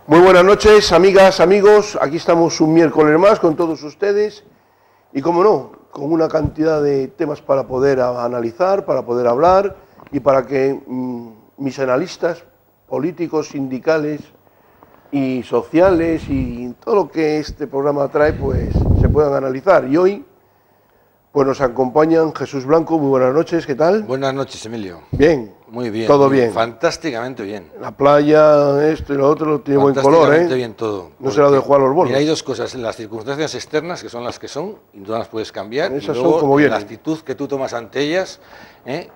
Muy buenas noches, amigas, amigos. Aquí estamos un miércoles más con todos ustedes y, como no, con una cantidad de temas para poder analizar, para poder hablar y para que mis analistas políticos, sindicales y sociales y todo lo que este programa trae, pues se puedan analizar. Y hoy pues nos acompañan Jesús Blanco. Muy buenas noches, ¿qué tal? Buenas noches, Emilio. Bien. Muy bien. Todo bien. Fantásticamente bien. La playa, esto y lo otro, tiene buen color, ¿eh? Fantásticamente bien todo. No será de jugar a los bolos. Mira, hay dos cosas, las circunstancias externas, que son las que son, y no las puedes cambiar, esas y luego son como la vienen. actitud que tú tomas ante ellas,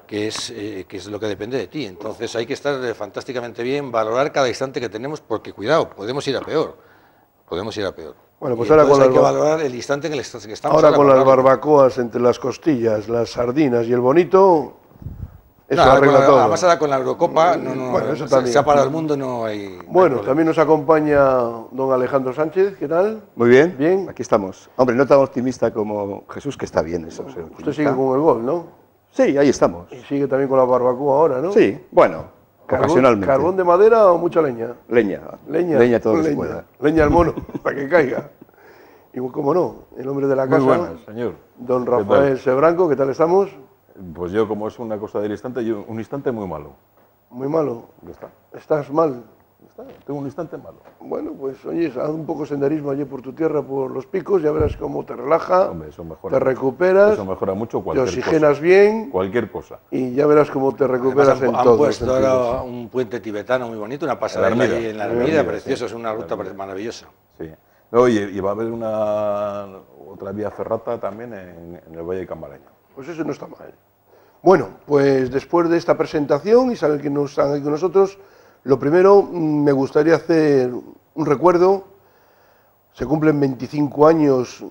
que es lo que depende de ti. Entonces hay que estar fantásticamente bien, valorar cada instante que tenemos, porque cuidado, podemos ir a peor. Podemos ir a peor. Bueno, pues y ahora con hay que valorar el instante en el que estamos. Ahora con las barbacoas entre las costillas, las sardinas y el bonito, eso no, arregla todo. Además ahora con la Eurocopa bueno, eso también. se ha parado el mundo, no hay. Bueno, también nos acompaña don Alejandro Sánchez, ¿qué tal? Muy bien, Bien. Aquí estamos. Hombre, no tan optimista como Jesús, que está bien eso. Usted sigue con el gol, ¿no? Sí, ahí estamos. Y sigue también con la barbacoa ahora, ¿no? Sí, bueno, ocasionalmente. ¿Carbón de madera o mucha leña? Leña. Leña. Leña todo lo que se pueda. Leña al mono, para que caiga. Y cómo no, el hombre de la casa, Muy buenas, señor. don Rafael Sebranco, ¿qué tal estamos? Pues yo, como es una cosa del instante, yo un instante muy malo. Muy malo. Ya está. ¿Estás mal? Ya está. Tengo un instante malo. Bueno, pues oye, haz un poco de senderismo allí por tu tierra, por los picos, ya verás cómo te relaja, Hombre, eso mejora te mucho. recuperas, Eso mejora mucho te cualquier oxigenas cosa. bien Cualquier cosa. y ya verás cómo te recuperas Además, en han todo. puesto ahora un puente tibetano muy bonito, una pasada La Ermida. ahí en la La Ermida, Ermida, precioso, sí. es una ruta La Ermida. maravillosa. Sí. No, y va a haber otra vía ferrata también en el Valle de Cambalaña. Pues eso no está mal. Bueno, pues después de esta presentación y saber que nos están aquí con nosotros, lo primero me gustaría hacer un recuerdo. Se cumplen 25 años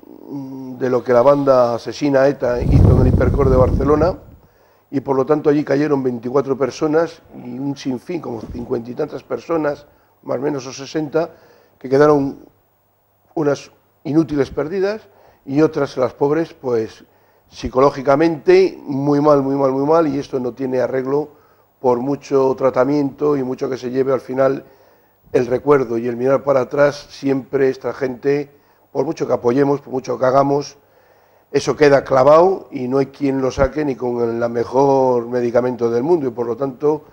de lo que la banda asesina ETA hizo en el Hipercor de Barcelona y por lo tanto allí cayeron 24 personas y un sinfín, como 50 y tantas personas, más o menos o 60, que quedaron unas inútiles perdidas y otras, las pobres, pues psicológicamente muy mal y esto no tiene arreglo por mucho tratamiento y mucho que se lleve al final el recuerdo y el mirar para atrás. Siempre esta gente, por mucho que apoyemos, por mucho que hagamos, eso queda clavado y no hay quien lo saque ni con el mejor medicamento del mundo y por lo tanto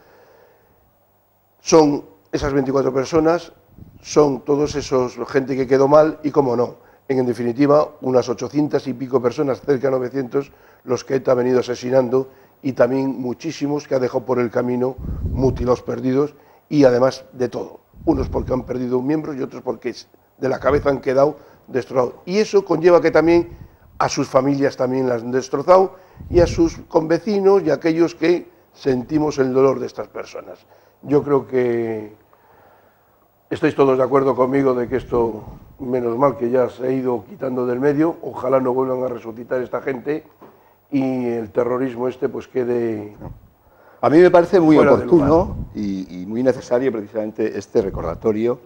son esas 24 personas, son todos esos gente que quedó mal y como no, en definitiva unas 800 y pico personas, cerca de 900, los que ETA ha venido asesinando y también muchísimos que ha dejado por el camino mutilados, perdidos y además de todo. Unos porque han perdido un miembro y otros porque de la cabeza han quedado destrozados. Y eso conlleva que también a sus familias también las han destrozado y a sus convecinos y a aquellos que sentimos el dolor de estas personas. Yo creo que estáis todos de acuerdo conmigo de que esto, menos mal que ya se ha ido quitando del medio, ojalá no vuelvan a resucitar esta gente y el terrorismo este pues quede... A mí me parece muy fuera de oportuno y muy necesario precisamente este recordatorio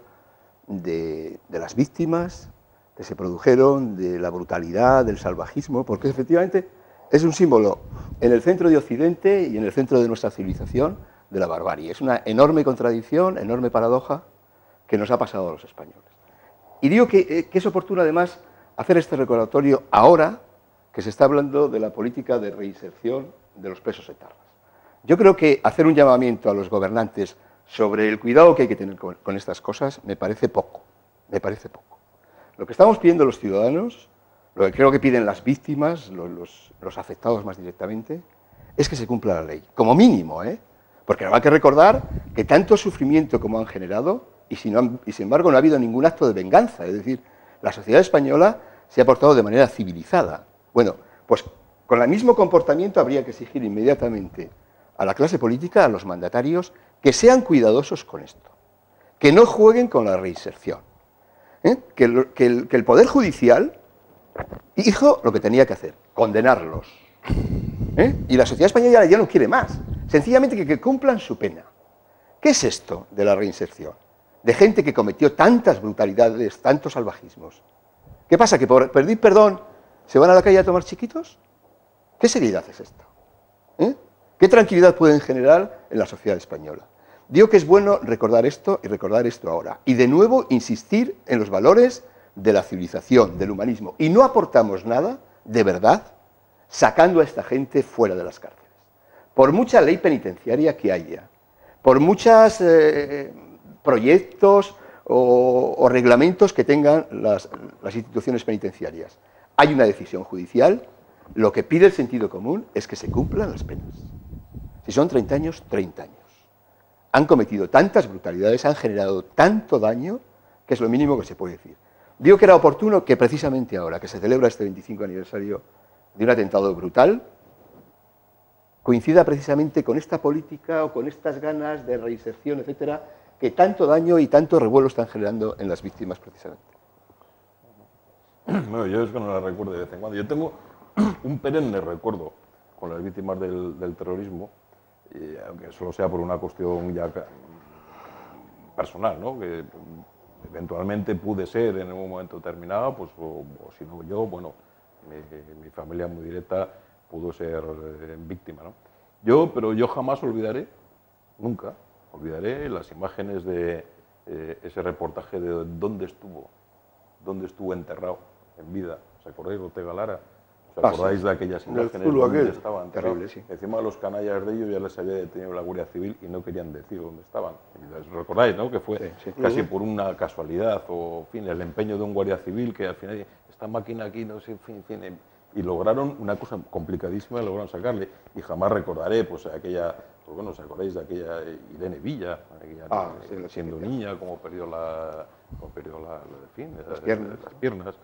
de las víctimas que se produjeron, de la brutalidad, del salvajismo, porque efectivamente es un símbolo en el centro de Occidente y en el centro de nuestra civilización de la barbarie. Es una enorme contradicción, enorme paradoja que nos ha pasado a los españoles. Y digo que es oportuno además hacer este recordatorio ahora que se está hablando de la política de reinserción de los presos etarras. Yo creo que hacer un llamamiento a los gobernantes sobre el cuidado que hay que tener con estas cosas me parece poco, Lo que estamos pidiendo los ciudadanos, lo que creo que piden las víctimas, los afectados más directamente, es que se cumpla la ley, como mínimo, porque habrá que recordar que tanto sufrimiento como han generado, y sin embargo no ha habido ningún acto de venganza, es decir, la sociedad española se ha portado de manera civilizada. Bueno, pues con el mismo comportamiento habría que exigir inmediatamente a la clase política, a los mandatarios, que sean cuidadosos con esto, que no jueguen con la reinserción, que el Poder Judicial hizo lo que tenía que hacer, condenarlos. Y la sociedad española ya no quiere más, sencillamente que cumplan su pena. ¿Qué es esto de la reinserción? De gente que cometió tantas brutalidades, tantos salvajismos. ¿Qué pasa? ¿Que por pedir perdón se van a la calle a tomar chiquitos? ¿Qué seriedad es esto? ¿Qué tranquilidad pueden generar en la sociedad española? Digo que es bueno recordar esto y recordar esto ahora. Y de nuevo insistir en los valores de la civilización, del humanismo. Y no aportamos nada, de verdad, sacando a esta gente fuera de las cárceles. Por mucha ley penitenciaria que haya, por muchos proyectos o reglamentos que tengan las instituciones penitenciarias, hay una decisión judicial. Lo que pide el sentido común es que se cumplan las penas. Si son 30 años, 30 años. Han cometido tantas brutalidades, han generado tanto daño, que es lo mínimo que se puede decir. Digo que era oportuno que precisamente ahora, que se celebra este 25 aniversario de un atentado brutal, coincida precisamente con esta política o con estas ganas de reinserción, etcétera, que tanto daño y tanto revuelo están generando en las víctimas precisamente. Bueno, yo es que no la recuerdo de vez en cuando. Yo tengo un perenne recuerdo con las víctimas del terrorismo, aunque solo sea por una cuestión ya personal, ¿no? Que eventualmente pude ser en un momento determinado, pues, o si no yo, bueno, mi familia muy directa pudo ser víctima, ¿no? Pero yo jamás olvidaré, nunca olvidaré las imágenes de ese reportaje de dónde estuvo enterrado en vida. ¿Os acordáis de Ortega Lara? ¿Os acordáis de aquellas imágenes donde estaban? Terrible, sí. Encima los canallas de ellos ya les había detenido la Guardia Civil y no querían decir dónde estaban. ¿Os recordáis, no? Que fue casi por una casualidad o, en fin, el empeño de un Guardia Civil que al final, esta máquina aquí, no sé, en fin, y lograron una cosa complicadísima, lograron sacarle. Y jamás recordaré, pues, aquella, pues bueno, ¿os acordáis de aquella Irene Villa? Aquella, siendo niña, como perdió las piernas.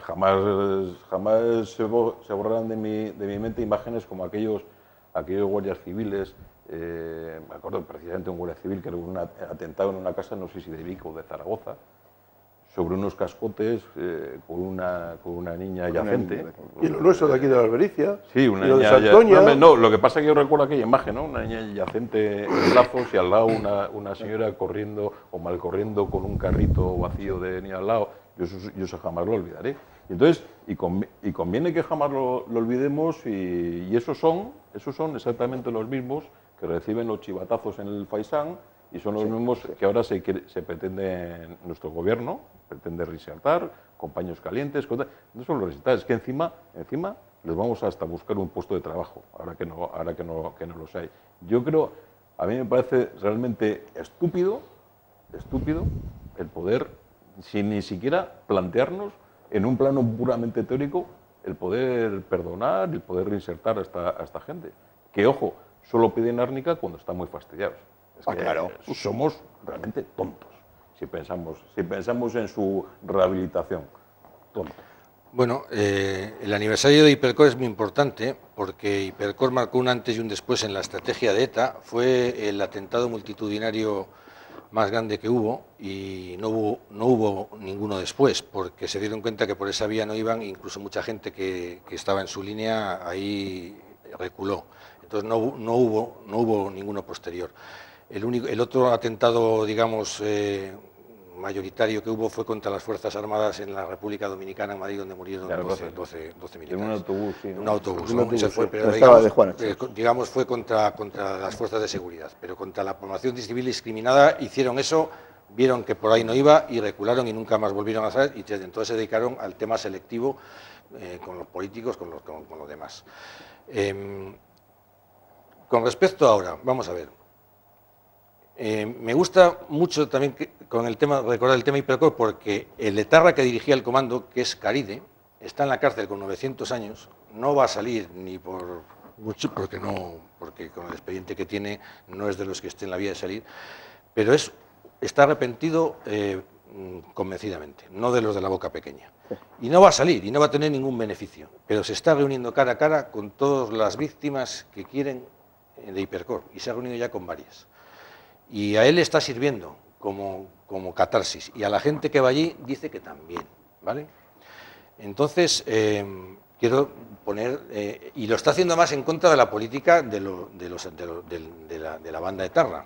Jamás se borrarán de mi mente imágenes como aquellos guardias civiles. Me acuerdo precisamente de un guardia civil que era un atentado en una casa, no sé si de Vic o de Zaragoza, sobre unos cascotes con una niña yacente. Y lo nuestro de aquí de la Albericia. Sí, una niña. No, lo que pasa es que yo recuerdo aquella imagen, ¿no? Una niña yacente en brazos y al lado una señora corriendo o mal corriendo con un carrito vacío de niña al lado. Yo eso jamás lo olvidaré. Entonces, y conviene que jamás lo olvidemos, y esos son exactamente los mismos que reciben los chivatazos en el Faisán, y son los mismos que ahora se pretende, nuestro gobierno pretende reinsertar, con paños calientes, no son los reinsertar, es que encima les vamos hasta buscar un puesto de trabajo, ahora que no los hay. Yo creo, a mí me parece realmente estúpido el poder, sin ni siquiera plantearnos en un plano puramente teórico, el poder perdonar, el poder reinsertar a esta gente. Que, ojo, solo piden árnica cuando están muy fastidiados. Es que claro. Somos realmente tontos si pensamos en su rehabilitación. Tontos. Bueno, el aniversario de Hipercor es muy importante porque Hipercor marcó un antes y un después en la estrategia de ETA. Fue el atentado multitudinario más grande que hubo, y no hubo ninguno después, porque se dieron cuenta que por esa vía no iban, incluso mucha gente que estaba en su línea ahí reculó. Entonces no hubo ninguno posterior. El otro atentado, digamos, mayoritario que hubo fue contra las Fuerzas Armadas en la República Dominicana, en Madrid, donde murieron 12 militares. En un autobús, sí. Un autobús, ¿no? Se fue, pero digamos fue contra las fuerzas de seguridad, pero contra la población civil discriminada hicieron eso, vieron que por ahí no iba y recularon y nunca más volvieron a hacer, y desde entonces se dedicaron al tema selectivo con los políticos, con los demás. Con respecto a ahora, vamos a ver. Me gusta mucho también recordar el tema Hipercor, porque el etarra que dirigía el comando, que es Caride, está en la cárcel con 900 años, no va a salir ni por mucho, porque con el expediente que tiene no es de los que esté en la vía de salir, pero está arrepentido convencidamente, no de los de la boca pequeña. Y no va a salir y no va a tener ningún beneficio, pero se está reuniendo cara a cara con todas las víctimas que quieren de Hipercor, y se ha reunido ya con varias. Y a él le está sirviendo como catarsis, y a la gente que va allí dice que también, ¿vale? Entonces, quiero poner, y lo está haciendo más en contra de la política de la banda etarra,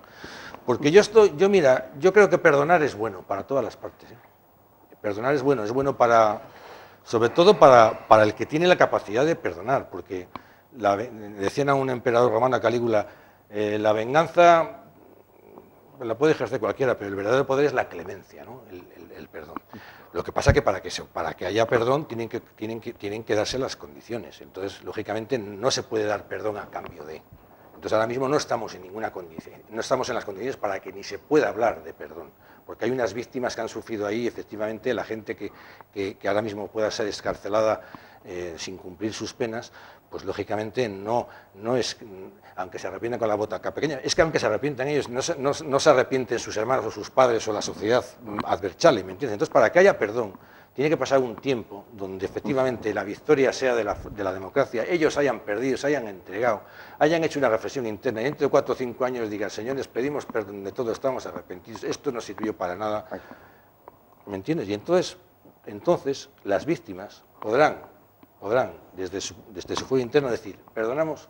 porque yo creo que perdonar es bueno para todas las partes, ¿eh? Perdonar es bueno sobre todo para el que tiene la capacidad de perdonar, porque decían a un emperador romano, a Calígula, la venganza la puede ejercer cualquiera, pero el verdadero poder es la clemencia, ¿no? El perdón. Lo que pasa es que para que haya perdón tienen que darse las condiciones. Entonces, lógicamente, no se puede dar perdón a cambio de. Entonces, ahora mismo no estamos en ninguna condición, no estamos en las condiciones para que ni se pueda hablar de perdón, porque hay unas víctimas que han sufrido ahí, efectivamente, la gente que ahora mismo pueda ser excarcelada sin cumplir sus penas, pues lógicamente no es, aunque se arrepientan con la boca pequeña, es que aunque se arrepientan ellos, no se arrepienten sus hermanos o sus padres o la sociedad adverchale, ¿me entiendes? Entonces, para que haya perdón, tiene que pasar un tiempo donde efectivamente la victoria sea de la democracia, ellos hayan perdido, se hayan entregado, hayan hecho una reflexión interna y dentro de 4 o 5 años digan, señores, pedimos perdón de todo, estamos arrepentidos, esto no sirvió para nada, ¿me entiendes? Y entonces las víctimas podrán desde su fuero interno decir, ¿perdonamos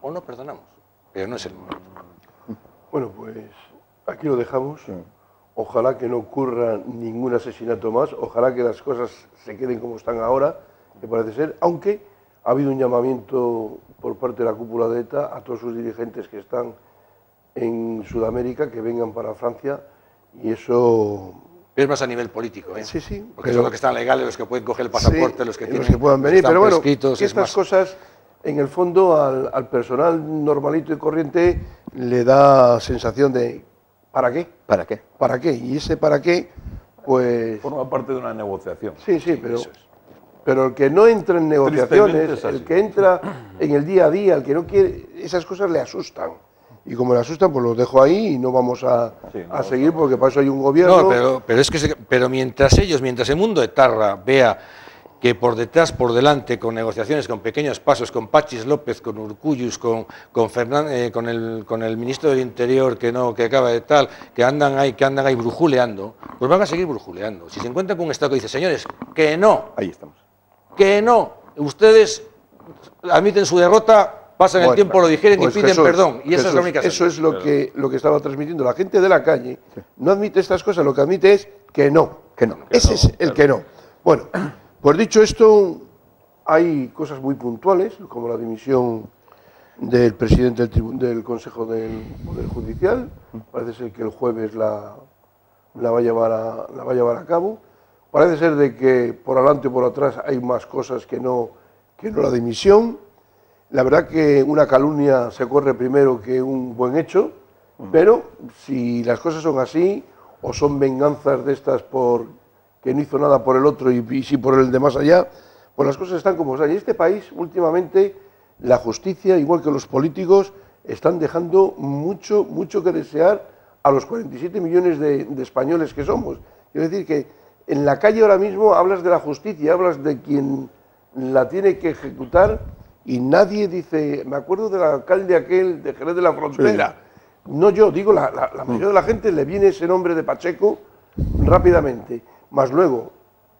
o no perdonamos? Pero no es el momento. Bueno, pues aquí lo dejamos. Ojalá que no ocurra ningún asesinato más, ojalá que las cosas se queden como están ahora, que parece ser, aunque ha habido un llamamiento por parte de la cúpula de ETA a todos sus dirigentes que están en Sudamérica que vengan para Francia, y eso... Es más a nivel político, ¿eh? Sí, sí. Porque son los que están legales, los que pueden coger el pasaporte, sí, los que puedan venir, pero bueno, que estas más... cosas, en el fondo, al personal normalito y corriente le da sensación de ¿para qué? ¿Para qué? ¿Para qué? Y ese para qué, pues... Forma parte de una negociación. Sí, pero el que no entra en negociaciones, el que entra en el día a día, el que no quiere, esas cosas le asustan. Y como le asustan, pues los dejo ahí y no vamos a seguir, porque para eso hay un gobierno... No, pero mientras el mundo etarra vea que por detrás, por delante, con negociaciones, con pequeños pasos, con Pachis López, con Urcullus, con el ministro del Interior que acaba de tal, que andan ahí brujuleando, pues van a seguir brujuleando. Si se encuentran con un Estado que dice, señores, que no, ahí estamos, que no, ustedes admiten su derrota, pasan el tiempo, lo digieren y piden perdón, y esa es la única salida. Eso es lo que estaba transmitiendo la gente de la calle. No admite estas cosas, lo que admite es que no. Ese es el que no. Bueno, pues dicho esto, hay cosas muy puntuales, como la dimisión del presidente del Consejo del Poder Judicial. Parece ser que el jueves la va a llevar a cabo. Parece ser de que por adelante y por atrás hay más cosas que no la dimisión. La verdad que una calumnia se corre primero que un buen hecho, pero si las cosas son así, o son venganzas de estas por que no hizo nada por el otro y sí por el de más allá, pues las cosas están como están. Y en este país, últimamente, la justicia, igual que los políticos, están dejando mucho que desear a los 47 millones de españoles que somos. Quiero decir que en la calle ahora mismo hablas de la justicia, hablas de quien la tiene que ejecutar y nadie dice, me acuerdo del alcalde aquel de Jerez de la Frontera. Sí. No yo, digo, la mayoría de la gente le viene ese nombre de Pacheco rápidamente. Más luego,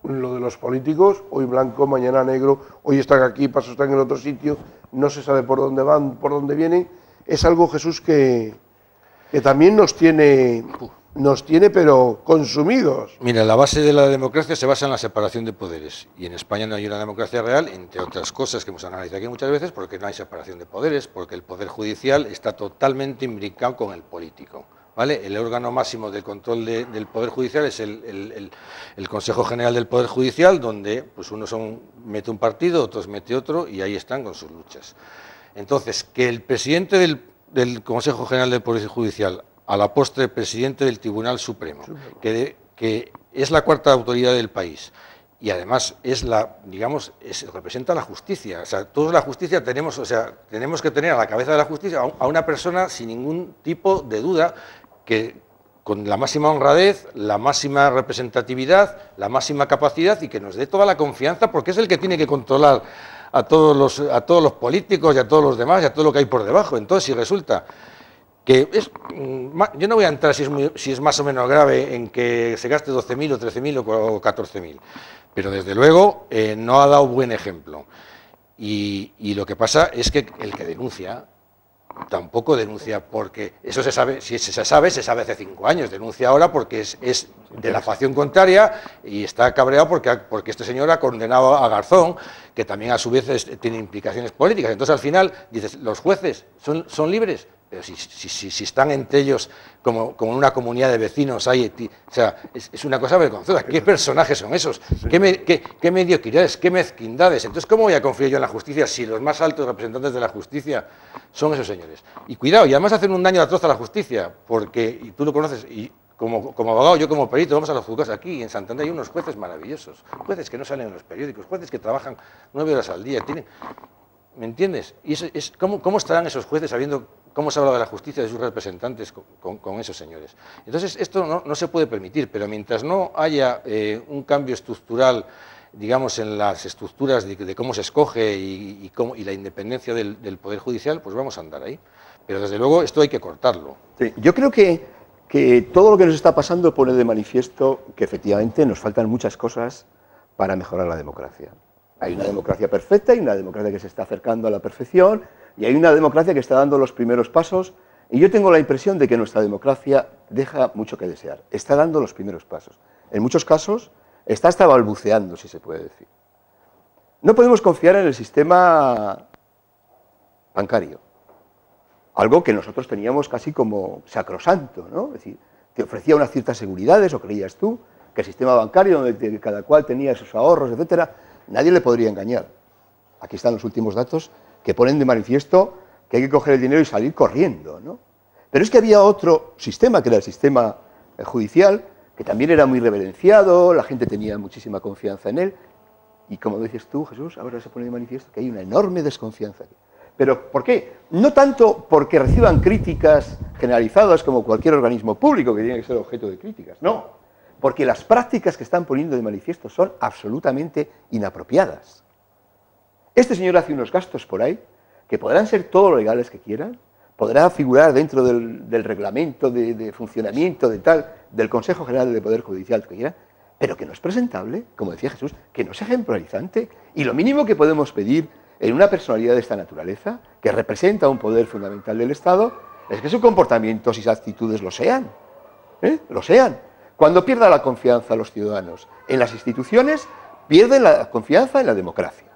lo de los políticos, hoy blanco, mañana negro, hoy están aquí, paso están en otro sitio, no se sabe por dónde van, por dónde vienen, es algo, Jesús, que también nos tiene pero consumidos. Mira, la base de la democracia se basa en la separación de poderes, y en España no hay una democracia real, entre otras cosas que hemos analizado aquí muchas veces, porque no hay separación de poderes, porque el poder judicial está totalmente imbricado con el político. ¿Vale? El órgano máximo de control del Poder Judicial es el Consejo General del Poder Judicial, donde pues unos mete un partido, otros mete otro, y ahí están con sus luchas. Entonces, que el presidente del Consejo General del Poder Judicial, a la postre presidente del Tribunal Supremo, que es la cuarta autoridad del país, y además representa la justicia. O sea, todos la justicia tenemos que tener a la cabeza de la justicia a una persona sin ningún tipo de duda, que con la máxima honradez, la máxima representatividad, la máxima capacidad, y que nos dé toda la confianza, porque es el que tiene que controlar a todos los políticos y a todos los demás y a todo lo que hay por debajo. Entonces, si resulta que yo no voy a entrar si es más o menos grave en que se gaste 12.000 o 13.000 o 14.000, pero desde luego no ha dado buen ejemplo. Y lo que pasa es que el que denuncia tampoco denuncia porque eso se sabe, si se sabe hace 5 años, denuncia ahora porque es de la facción contraria y está cabreado porque este señor ha condenado a Garzón, que también a su vez tiene implicaciones políticas. Entonces al final dices, ¿los jueces son libres? Pero si están entre ellos como una comunidad de vecinos, o sea, es una cosa vergonzosa. ¿Qué personajes son esos? ¿Qué mediocridades? ¿Qué mezquindades? Entonces, ¿cómo voy a confiar yo en la justicia si los más altos representantes de la justicia son esos señores? Y cuidado, y además hacen un daño atroz a la justicia, porque, y tú lo conoces, y como abogado, yo como perito, vamos a los juzgados aquí, en Santander hay unos jueces maravillosos, jueces que no salen en los periódicos, jueces que trabajan 9 horas al día, ¿me entiendes? Y ¿cómo estarán esos jueces sabiendo cómo se habla de la justicia de sus representantes con esos señores? Entonces, esto no se puede permitir, pero mientras no haya un cambio estructural, digamos, en las estructuras de cómo se escoge y la independencia del Poder Judicial, pues vamos a andar ahí. Pero, desde luego, esto hay que cortarlo. Sí, yo creo que todo lo que nos está pasando pone de manifiesto que, efectivamente, nos faltan muchas cosas para mejorar la democracia. Hay una democracia perfecta, hay una democracia que se está acercando a la perfección, y hay una democracia que está dando los primeros pasos, y yo tengo la impresión de que nuestra democracia deja mucho que desear. Está dando los primeros pasos. En muchos casos está hasta balbuceando, si se puede decir. No podemos confiar en el sistema bancario, algo que nosotros teníamos casi como sacrosanto, ¿no? Es decir, te ofrecía unas ciertas seguridades, o creías tú, que el sistema bancario, donde cada cual tenía sus ahorros, etcétera, nadie le podría engañar. Aquí están los últimos datos que ponen de manifiesto que hay que coger el dinero y salir corriendo, ¿no? Pero es que había otro sistema, que era el sistema judicial, que también era muy reverenciado, la gente tenía muchísima confianza en él, y como dices tú, Jesús, ahora se pone de manifiesto que hay una enorme desconfianza aquí. ¿Pero por qué? No tanto porque reciban críticas generalizadas como cualquier organismo público que tiene que ser objeto de críticas, no, porque las prácticas que están poniendo de manifiesto son absolutamente inapropiadas. Este señor hace unos gastos por ahí que podrán ser todo lo legales que quieran, podrá figurar dentro del reglamento de funcionamiento del Consejo General del Poder Judicial que quiera, pero que no es presentable, como decía Jesús, que no es ejemplarizante. Y lo mínimo que podemos pedir en una personalidad de esta naturaleza, que representa un poder fundamental del Estado, es que sus comportamientos y sus actitudes lo sean. Lo sean. Cuando pierda la confianza los ciudadanos en las instituciones, pierden la confianza en la democracia.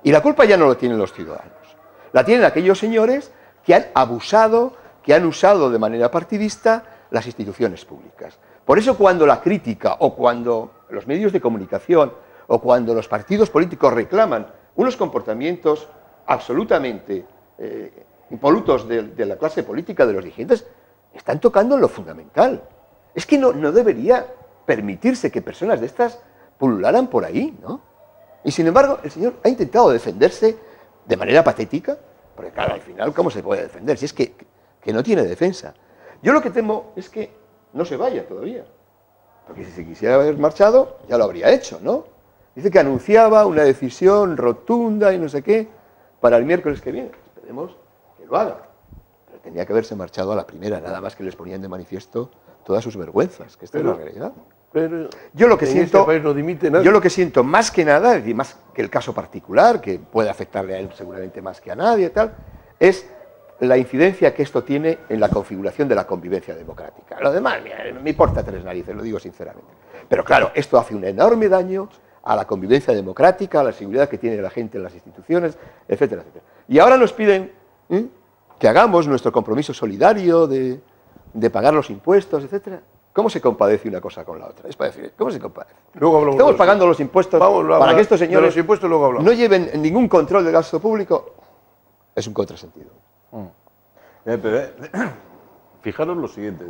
Y la culpa ya no la tienen los ciudadanos. La tienen aquellos señores que han abusado, que han usado de manera partidista las instituciones públicas. Por eso, cuando la crítica, o cuando los medios de comunicación, o cuando los partidos políticos reclaman unos comportamientos absolutamente impolutos de la clase política, de los dirigentes, están tocando en lo fundamental. Es que no debería permitirse que personas de estas pulularan por ahí, ¿no? Y sin embargo, el señor ha intentado defenderse de manera patética, porque claro, al final, ¿cómo se puede defender? Si es que no tiene defensa. Yo lo que temo es que no se vaya todavía, porque si se quisiera haber marchado, ya lo habría hecho, ¿no? Dice que anunciaba una decisión rotunda y no sé qué para el miércoles que viene. Esperemos que lo haga. Pero tenía que haberse marchado a la primera, nada más que les ponían de manifiesto todas sus vergüenzas, que esta es la realidad. Pero yo lo que siento, este país no dimite nadie. Yo lo que siento más que nada, y más que el caso particular, que puede afectarle a él seguramente más que a nadie, tal, es la incidencia que esto tiene en la configuración de la convivencia democrática. Lo demás, me importa tres narices, lo digo sinceramente. Pero claro, esto hace un enorme daño a la convivencia democrática, a la seguridad que tiene la gente en las instituciones, etcétera, etcétera. Y ahora nos piden que hagamos nuestro compromiso solidario de pagar los impuestos, etcétera. ¿Cómo se compadece una cosa con la otra? Es para decir, ¿cómo se compadece? Estamos pagando los impuestos para que estos señores no lleven ningún control del gasto público. Es un contrasentido. Fijaros lo siguiente,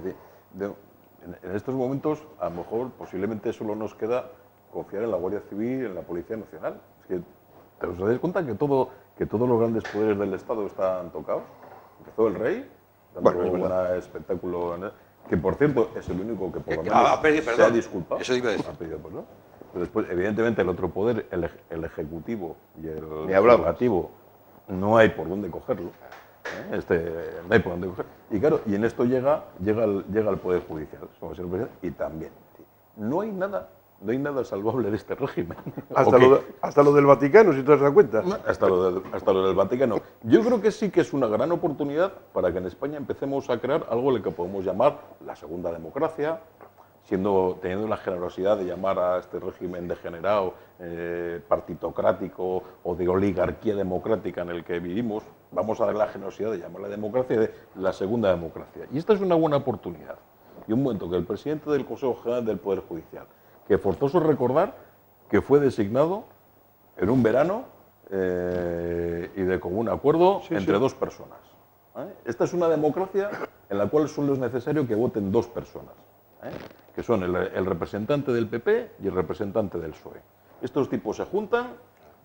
en estos momentos, a lo mejor, posiblemente solo nos queda confiar en la Guardia Civil y en la Policía Nacional. Es que, ¿os dais cuenta que todos los grandes poderes del Estado están tocados? Empezó el rey, dando un espectáculo, que por cierto es el único que por lo menos se ha disculpado. Eso iba a decir. Pero después, evidentemente, el otro poder, el Ejecutivo y el Legislativo, no hay por dónde cogerlo. No hay por dónde cogerlo. Y claro, y en esto llega el Poder Judicial, y también. No hay nada salvable de este régimen. Hasta lo del Vaticano, si te has dado cuenta. Hasta lo del Vaticano. Yo creo que sí que es una gran oportunidad para que en España empecemos a crear algo que podemos llamar la segunda democracia, teniendo la generosidad de llamar a este régimen degenerado, partitocrático o de oligarquía democrática en el que vivimos, vamos a dar la generosidad de llamarla democracia de la segunda democracia. Y esta es una buena oportunidad. Y un momento que el presidente del Consejo General del Poder Judicial, que forzoso recordar que fue designado en un verano y de común acuerdo entre dos personas. Esta es una democracia en la cual solo es necesario que voten dos personas, que son el representante del PP y el representante del PSOE. Estos tipos se juntan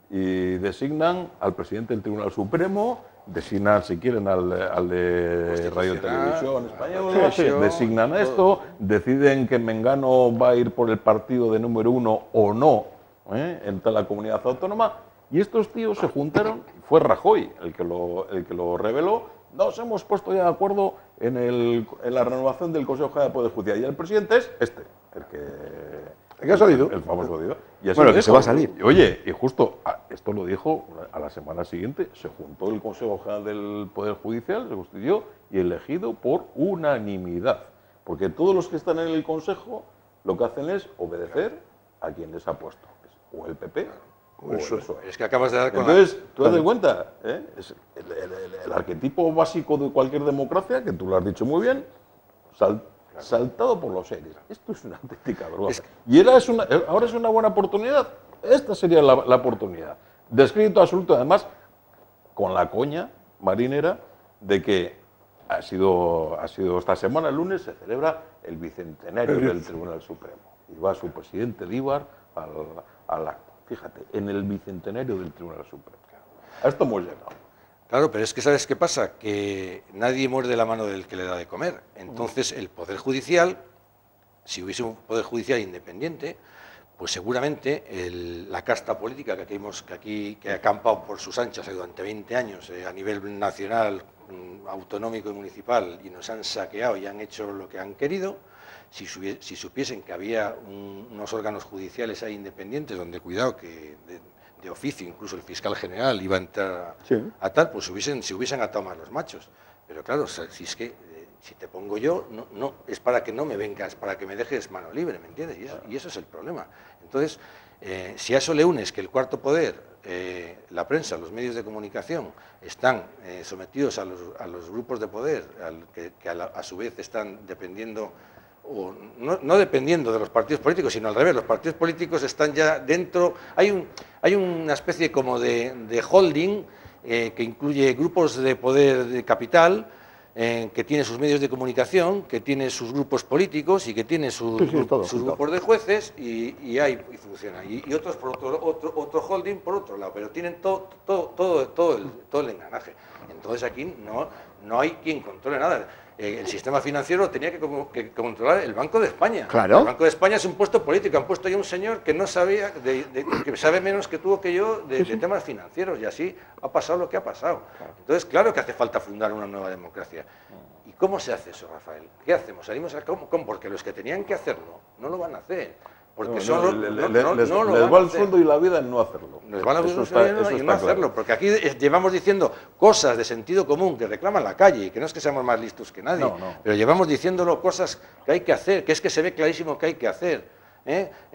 y designan al presidente del Tribunal Supremo, designan, si quieren, al de Radio y Televisión Española, designan esto, deciden que Mengano va a ir por el partido de número 1 o no en toda la comunidad autónoma, y estos tíos se juntaron, fue Rajoy el que lo reveló. Nos hemos puesto ya de acuerdo en la renovación del Consejo General del Poder Judicial, y el presidente es este, el que ha salido, el famoso digo. Y bueno, que se va a salir. Oye, y justo esto lo dijo a la semana siguiente, se juntó el Consejo General del Poder Judicial, se constituyó y elegido por unanimidad, porque todos los que están en el Consejo lo que hacen es obedecer a quien les ha puesto, o el PP o el PSOE. Es que acabas de dar con Entonces, tú das cuenta, es el arquetipo básico de cualquier democracia, que tú lo has dicho muy bien, saltado por los aires. Esto es una auténtica vergüenza. Y ahora es una buena oportunidad. Esta sería la oportunidad. Descrédito absoluto, además, con la coña marinera de que ha sido esta semana, el lunes, se celebra el bicentenario del Tribunal Supremo. Y va su presidente Díbar al acto. Fíjate, en el bicentenario del Tribunal Supremo. A esto hemos llegado. Claro, pero es que ¿sabes qué pasa? Que nadie muerde la mano del que le da de comer. Entonces, el Poder Judicial, si hubiese un Poder Judicial independiente, pues seguramente la casta política que ha acampado por sus anchas durante 20 años a nivel nacional, autonómico y municipal, y nos han saqueado y han hecho lo que han querido, si supiesen que había unos órganos judiciales ahí independientes, donde cuidado que de oficio, incluso el fiscal general iba a entrar a tal, pues se hubiesen atado más los machos. Pero claro, si es que si te pongo yo, no es para que no me vengas, para que me dejes mano libre, ¿me entiendes? Y eso es el problema. Entonces, si a eso le unes que el cuarto poder, la prensa, los medios de comunicación, están sometidos a los grupos de poder, que a su vez están dependiendo, o no dependiendo de los partidos políticos, sino al revés, los partidos políticos están ya dentro, hay una especie como de holding que incluye grupos de poder de capital, que tiene sus medios de comunicación, que tiene sus grupos políticos y que tiene sus grupos de jueces y funciona. Y otros por otro holding por otro lado, pero tienen todo el engranaje. Entonces aquí no hay quien controle nada. El sistema financiero tenía que controlar el Banco de España. Claro. El Banco de España es un puesto político. Han puesto ahí un señor que no sabía, que sabe menos que tú o que yo de temas financieros, y así ha pasado lo que ha pasado. Entonces, claro que hace falta fundar una nueva democracia. ¿Y cómo se hace eso, Rafael? ¿Qué hacemos? ¿Salimos a cómo? Porque los que tenían que hacerlo no lo van a hacer. Porque les va el sueldo y la vida en no hacerlo. Les va el sueldo y no hacerlo, porque aquí llevamos diciendo cosas de sentido común que reclaman la calle, y que no es que seamos más listos que nadie, pero llevamos diciéndolo cosas que hay que hacer, que es que se ve clarísimo que hay que hacer,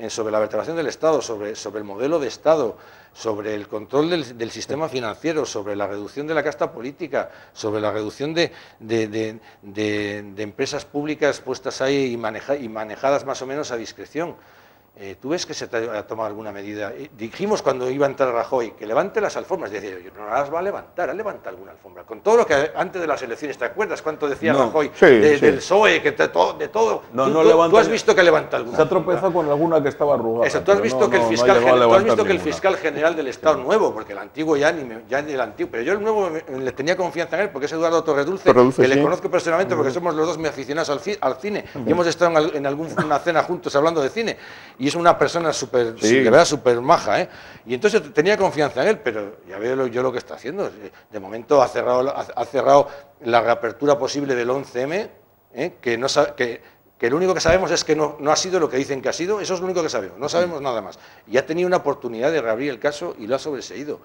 sobre la vertebración del Estado, sobre el modelo de Estado, sobre el control del sistema financiero, sobre la reducción de la casta política, sobre la reducción de empresas públicas puestas ahí y manejadas más o menos a discreción. ¿Tú ves que se ha tomado alguna medida? Dijimos cuando iba a entrar Rajoy que levante las alfombras. Decía yo, no las va a levantar, alguna alfombra. Con todo lo que antes de las elecciones, ¿te acuerdas cuánto decía Rajoy del PSOE, de todo? ¿Tú has visto que levanta alguna? Se ha tropezado con alguna que estaba arrugada. Eso, tú has visto que el fiscal general del Estado nuevo, porque el antiguo ya ni el antiguo, pero yo el nuevo le tenía confianza en él, porque es Eduardo Torredulce, que le conozco personalmente porque somos los dos muy aficionados al cine, y hemos estado en alguna cena juntos hablando de cine. Y es una persona súper, de verdad, súper maja, Y entonces tenía confianza en él, pero ya veo yo lo que está haciendo. De momento ha cerrado la reapertura posible del 11M, que que lo único que sabemos es que no ha sido lo que dicen que ha sido, eso es lo único que sabemos, no sabemos nada más. Y ha tenido una oportunidad de reabrir el caso y lo ha sobreseído.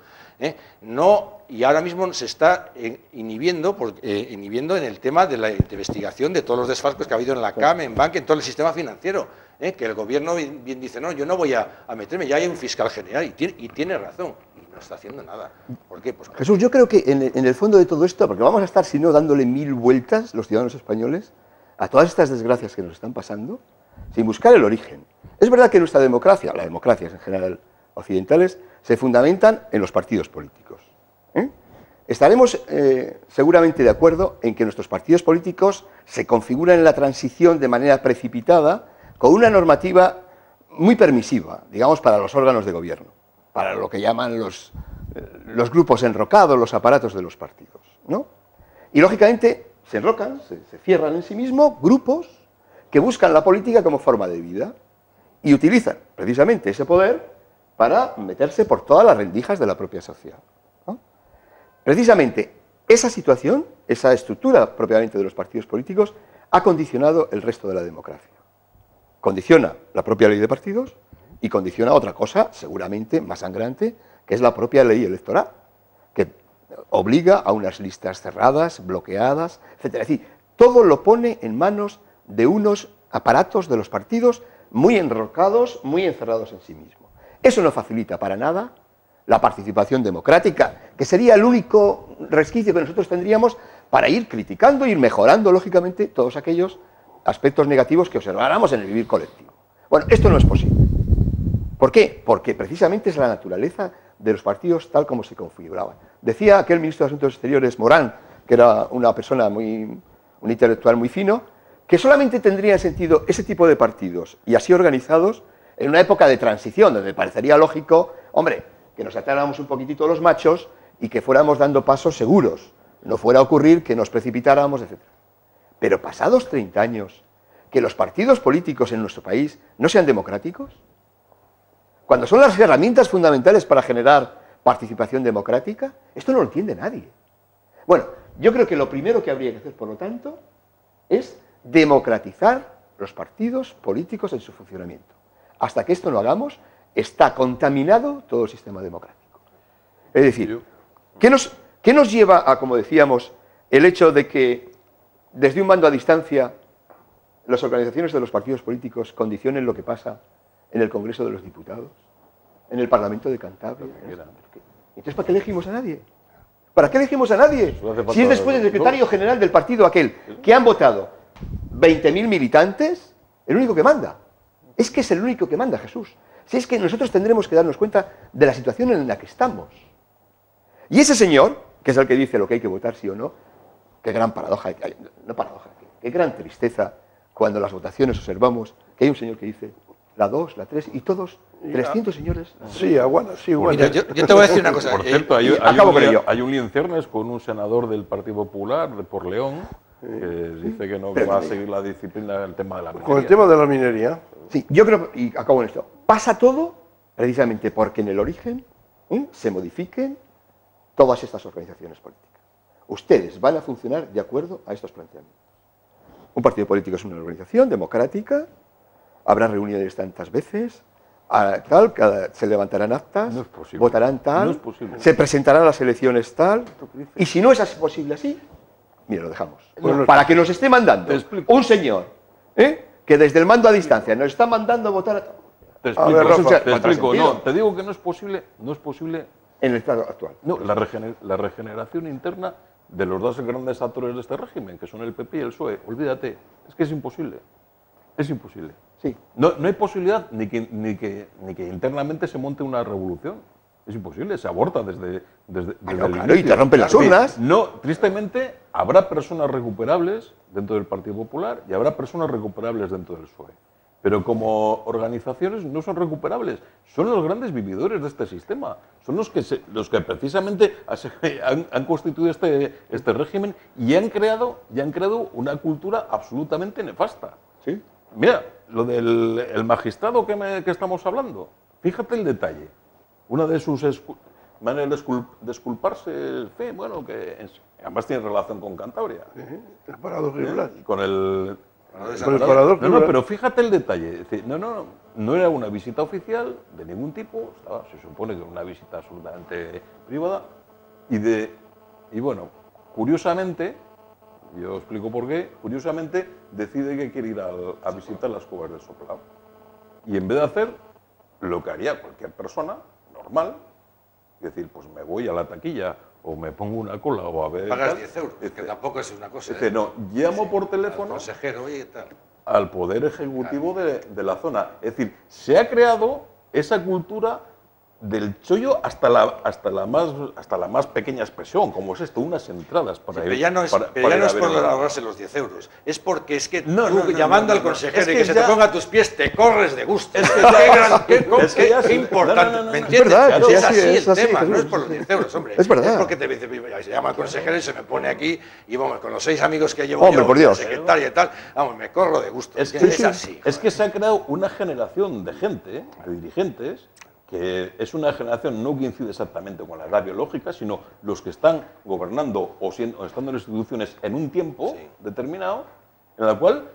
No, y ahora mismo se está inhibiendo en el tema de la investigación de todos los desfalcos que ha habido en la CAM, en Bankia, en todo el sistema financiero, que el gobierno bien dice, no, yo no voy a meterme, ya hay un fiscal general, y tiene razón, y no está haciendo nada. ¿Por qué? Pues, Jesús, yo creo que en el fondo de todo esto, porque vamos a estar, si no, dándole 1000 vueltas, los ciudadanos españoles, a todas estas desgracias que nos están pasando, sin buscar el origen. Es verdad que nuestra democracia, las democracias en general occidentales, se fundamentan en los partidos políticos. Estaremos seguramente de acuerdo en que nuestros partidos políticos se configuran en la transición de manera precipitada, con una normativa muy permisiva, digamos, para los órganos de gobierno, para lo que llaman los grupos enrocados, los aparatos de los partidos, ¿no? Y lógicamente se enrocan, se cierran en sí mismos grupos que buscan la política como forma de vida y utilizan precisamente ese poder para meterse por todas las rendijas de la propia sociedad, ¿no? Precisamente esa situación, esa estructura propiamente de los partidos políticos, ha condicionado el resto de la democracia. Condiciona la propia ley de partidos y condiciona otra cosa, seguramente más sangrante, que es la propia ley electoral, que obliga a unas listas cerradas, bloqueadas, etc. Es decir, todo lo pone en manos de unos aparatos de los partidos muy enrocados, muy encerrados en sí mismos. Eso no facilita para nada la participación democrática, que sería el único resquicio que nosotros tendríamos para ir criticando e ir mejorando, lógicamente, todos aquellos aspectos negativos que observáramos en el vivir colectivo. Bueno, esto no es posible. ¿Por qué? Porque precisamente es la naturaleza de los partidos tal como se configuraban. Decía aquel ministro de Asuntos Exteriores, Morán, que era una persona un intelectual muy fino, que solamente tendría sentido ese tipo de partidos y así organizados en una época de transición, donde parecería lógico, hombre, que nos atáramos un poquitito los machos y que fuéramos dando pasos seguros, no fuera a ocurrir que nos precipitáramos, etc. Pero pasados 30 años, que los partidos políticos en nuestro país no sean democráticos, cuando son las herramientas fundamentales para generar participación democrática, esto no lo entiende nadie. Bueno, yo creo que lo primero que habría que hacer, por lo tanto, es democratizar los partidos políticos en su funcionamiento. Hasta que esto no hagamos, está contaminado todo el sistema democrático. Es decir, ¿qué nos lleva a, como decíamos, el hecho de que desde un mando a distancia las organizaciones de los partidos políticos condicionen lo que pasa en el Congreso de los Diputados, en el Parlamento de Cantabria? Entonces, ¿para qué elegimos a nadie? ¿Para qué elegimos a nadie? Si es después del secretario general del partido aquel que han votado 20.000 militantes, el único que manda. Es que es el único que manda, Jesús. Si es que nosotros tendremos que darnos cuenta de la situación en la que estamos. Y ese señor, que es el que dice lo que hay que votar sí o no, qué gran paradoja, no paradoja, qué gran tristeza cuando las votaciones observamos que hay un señor que dice la 2, la 3 y todos 300 señores. Sí, aguanta, sí, aguanta. Mira, yo te voy a decir una cosa. Por cierto, hay un lío en ciernes con un senador del Partido Popular por León que dice que no va a seguir la disciplina del tema de la minería. Con el tema de la minería. Sí, yo creo, y acabo en esto, pasa todo precisamente porque en el origen se modifiquen todas estas organizaciones políticas. Ustedes van a funcionar de acuerdo a estos planteamientos. Un partido político es una organización democrática, habrá reuniones tantas veces, se levantarán actas, no es posible, votarán tal, no es posible. Se presentarán a las elecciones tal, y si no es posible así, mira, lo dejamos. Bueno, para que nos esté mandando un señor, que desde el mando a distancia nos está mandando a votar a... Te explico, no, te digo que no es posible en el estado actual. No, la regeneración interna de los dos grandes actores de este régimen, que son el PP y el PSOE, olvídate, es que es imposible. Es imposible. Sí. No hay posibilidad ni que internamente se monte una revolución. Es imposible, se aborta desde claro, y te rompen las urnas. No, tristemente, habrá personas recuperables dentro del Partido Popular y habrá personas recuperables dentro del PSOE. Pero como organizaciones no son recuperables, son los grandes vividores de este sistema, son los que precisamente han constituido este régimen y han creado una cultura absolutamente nefasta. ¿Sí? Mira, lo del magistrado que estamos hablando, fíjate el detalle. Una de sus maneras de exculparse es bueno, que además tiene relación con Cantabria. El parado regular. Con el Con el parador, no, pero fíjate el detalle. Es decir, no era una visita oficial de ningún tipo, se supone que era una visita absolutamente privada. Y bueno, curiosamente, yo explico por qué, curiosamente decide que quiere ir a visitar las cuevas de Soplao. Y en vez de hacer lo que haría cualquier persona normal, es decir, pues me voy a la taquilla o me pongo una cola o a ver... Pagas 10 euros, que tampoco es una cosa. No, llamo por teléfono al consejero, oye, tal, al Poder Ejecutivo de la zona. Es decir, se ha creado esa cultura del chollo hasta la más pequeña expresión, como es esto, unas entradas para ir. Pero ya no es, por ahorrarse los 10 euros, es porque es que tú, llamando al consejero y que se te ponga a tus pies, te corres de gusto. Es que qué importante, ¿me entiendes? Es así el tema, no es por los 10 euros, hombre. Es verdad. Es porque se llama al consejero y se me pone aquí y vamos, con los 6 amigos que llevo yo, por Dios, la secretaria y tal, vamos, me corro de gusto. Es así. Es que se ha creado una generación de gente, de dirigentes, que es una generación no que incide exactamente con la edad biológica, sino los que están gobernando o estando en instituciones en un tiempo determinado, en la cual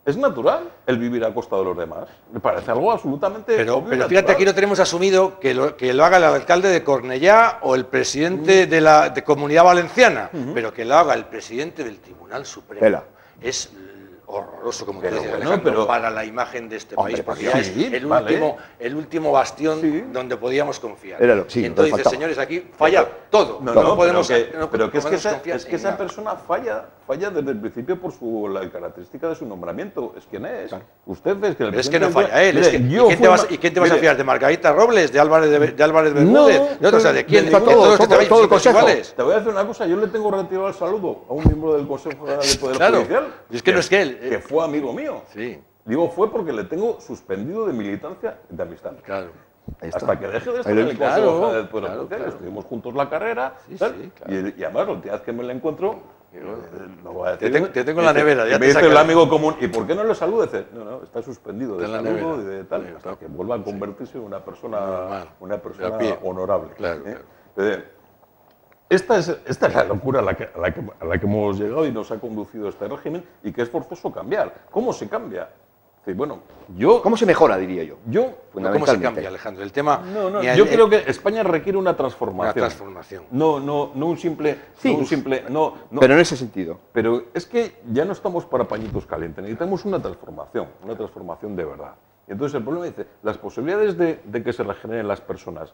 es natural el vivir a costa de los demás. Me parece algo absolutamente Pero fíjate, aquí no tenemos asumido que lo haga el alcalde de Cornellá o el presidente de la Comunidad Valenciana, pero que lo haga el presidente del Tribunal Supremo. Es horroroso, como te decía, Alejandro, para la imagen de este país, porque ya es el último bastión donde podíamos confiar. Y entonces dices, señores, aquí falla todo. No podemos pero es que esa persona falla desde el principio por la característica de su nombramiento. Es quien es. Usted es que es que no falla él. ¿Y quién te vas a fiar? ¿De Margarita Robles? ¿De Álvarez Bermúdez? O sea, ¿de quién? Todo el consejo. Te voy a decir una cosa, yo le tengo retirado el saludo a un miembro del Consejo General del Poder Judicial. Es que no es que él. Que fue amigo mío. Sí. Digo, fue porque le tengo suspendido de militancia de amistad. Claro. Hasta que deje de estar en el Consejo General del Poder Judicial. Estuvimos juntos la carrera. Y además, la última vez que me la encuentro, lo voy a decir. Te tengo en la nevera. Ya me dice el amigo común, ¿y por qué no le saluda? Dice, no, está suspendido de saludo y de tal, hasta que vuelva a convertirse en una persona honorable. Claro. Esta es la locura a la que hemos llegado y nos ha conducido este régimen y que es forzoso cambiar. ¿Cómo se cambia? Sí, bueno, ¿cómo se mejora, diría yo? ¿Cómo se cambia, Alejandro? El tema... yo creo que España requiere una transformación. Una transformación. No un simple... pero en ese sentido. Pero es que ya no estamos para pañitos calientes, necesitamos una transformación de verdad. Y entonces el problema dice, las posibilidades de que se regeneren las personas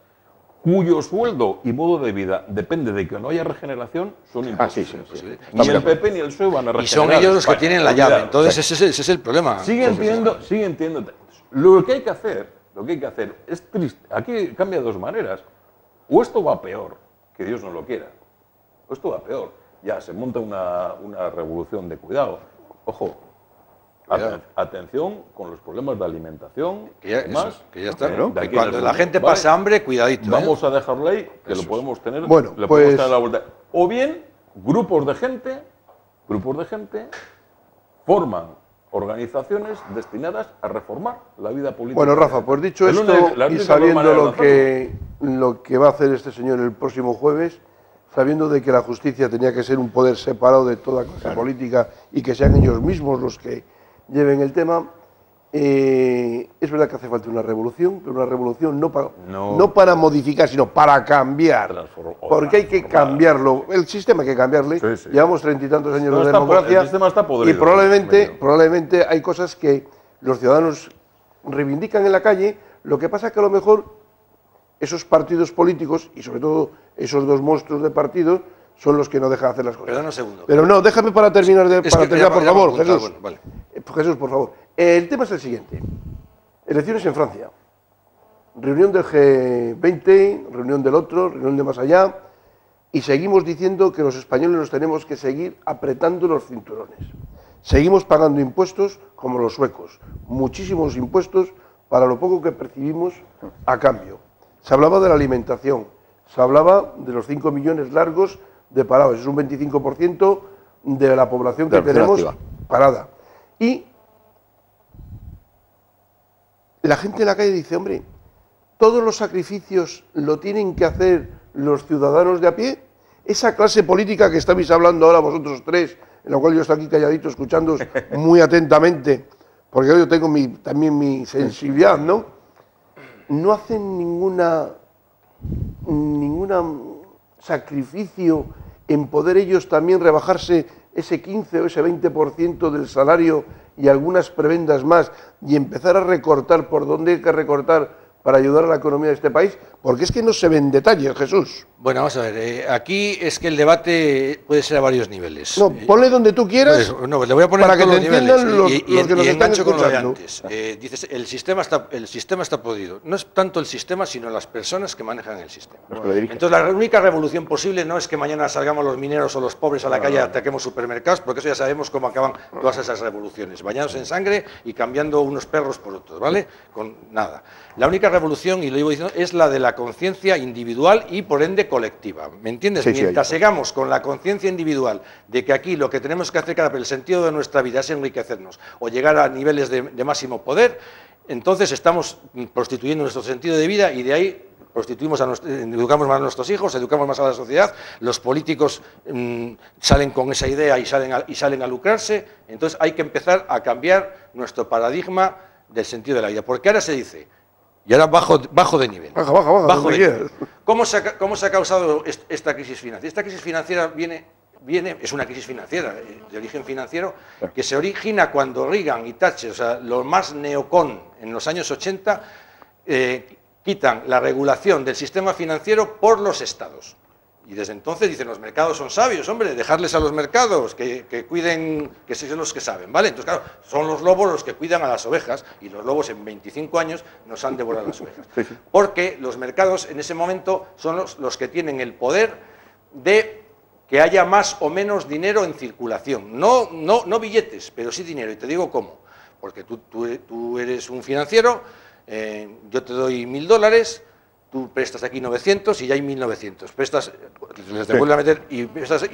cuyo sueldo y modo de vida depende de que no haya regeneración, son imposibles. Ni el PP ni el PSOE van a regenerar. Y son ellos los que tienen la llave, entonces ese es el problema. Sigue entiendo. Lo que hay que hacer es triste. Aquí cambia de dos maneras. O esto va peor, que Dios no lo quiera, o esto va peor. Ya se monta una revolución de cuidado. Ojo. Atención con los problemas de alimentación. Que ya está. Cuando la gente pasa hambre, cuidadito. Vamos a dejarlo ahí, que lo podemos tener. Bueno, podemos tener a la vuelta. O bien, grupos de gente forman organizaciones destinadas a reformar la vida política. Bueno, Rafa, pues dicho esto y sabiendo lo que va a hacer este señor el próximo jueves, sabiendo de que la justicia tenía que ser un poder separado de toda clase política y que sean ellos mismos los que lleven el tema, es verdad que hace falta una revolución, pero una revolución no para modificar, sino para cambiar, porque hay que cambiarlo, el sistema hay que cambiarle, llevamos 30 y tantos años de democracia, el sistema está podrido, y probablemente hay cosas que los ciudadanos reivindican en la calle, lo que pasa que a lo mejor esos partidos políticos, y sobre todo esos dos monstruos de partidos, son los que no dejan hacer las cosas. Perdón un segundo. Pero no, déjame para terminar, por favor, Jesús. Bueno, vale. Jesús, por favor. El tema es el siguiente. Elecciones en Francia. Reunión del G20, reunión del otro, reunión de más allá. Y seguimos diciendo que los españoles nos tenemos que seguir apretando los cinturones. Seguimos pagando impuestos como los suecos. Muchísimos impuestos para lo poco que percibimos a cambio. Se hablaba de la alimentación. Se hablaba de los 5 millones largos de parados, es un 25% de la población que tenemos parada. Y la gente en la calle dice, hombre, todos los sacrificios lo tienen que hacer los ciudadanos de a pie. Esa clase política que estáis hablando ahora vosotros tres, en la cual yo estoy aquí calladito escuchando muy atentamente, porque yo tengo también mi sensibilidad, ¿no? No hacen ninguna sacrificio en poder ellos también rebajarse ese 15 o ese 20% del salario y algunas prebendas más y empezar a recortar por donde hay que recortar para ayudar a la economía de este país, porque es que no se ven detalles, Jesús. Bueno, vamos a ver, aquí es que el debate puede ser a varios niveles. No, ponle donde tú quieras, pues, no, le voy a poner para que todos te los entiendan niveles los que nos están engancho con lo de escuchando. antes. Dices, el sistema está podrido. No es tanto el sistema, sino las personas que manejan el sistema. Entonces, la única revolución posible no es que mañana salgamos los mineros o los pobres a la calle y ataquemos supermercados, porque eso ya sabemos cómo acaban todas esas revoluciones, bañados en sangre y cambiando unos perros por otros, ¿vale? Con nada. La única revolución, y lo iba diciendo, es la de la conciencia individual y por ende colectiva. ¿Me entiendes? Sí, Mientras sigamos con la conciencia individual de que aquí lo que tenemos que hacer cada vez, el sentido de nuestra vida es enriquecernos o llegar a niveles de máximo poder, entonces estamos prostituyendo nuestro sentido de vida y de ahí educamos más a nuestros hijos, educamos más a la sociedad, los políticos salen con esa idea y salen a lucrarse, entonces hay que empezar a cambiar nuestro paradigma del sentido de la vida, porque ahora se dice, y ahora bajo de nivel. Bajo de nivel. ¿Cómo se ha causado esta crisis financiera? Esta crisis financiera es una crisis financiera, de origen financiero, que se origina cuando Reagan y Thatcher, o sea, lo más neocon en los años 80, quitan la regulación del sistema financiero por los estados. Y desde entonces dicen, los mercados son sabios, hombre, dejarles a los mercados que cuiden, que son los que saben, ¿vale? Entonces, claro, son los lobos los que cuidan a las ovejas, y los lobos en 25 años nos han devorado las ovejas. Porque los mercados en ese momento son los que tienen el poder de que haya más o menos dinero en circulación. No billetes, pero sí dinero, y te digo cómo. Porque tú eres un financiero, yo te doy $1000, tú prestas aquí 900 y ya hay 1900. Prestas, les devuelve a meter y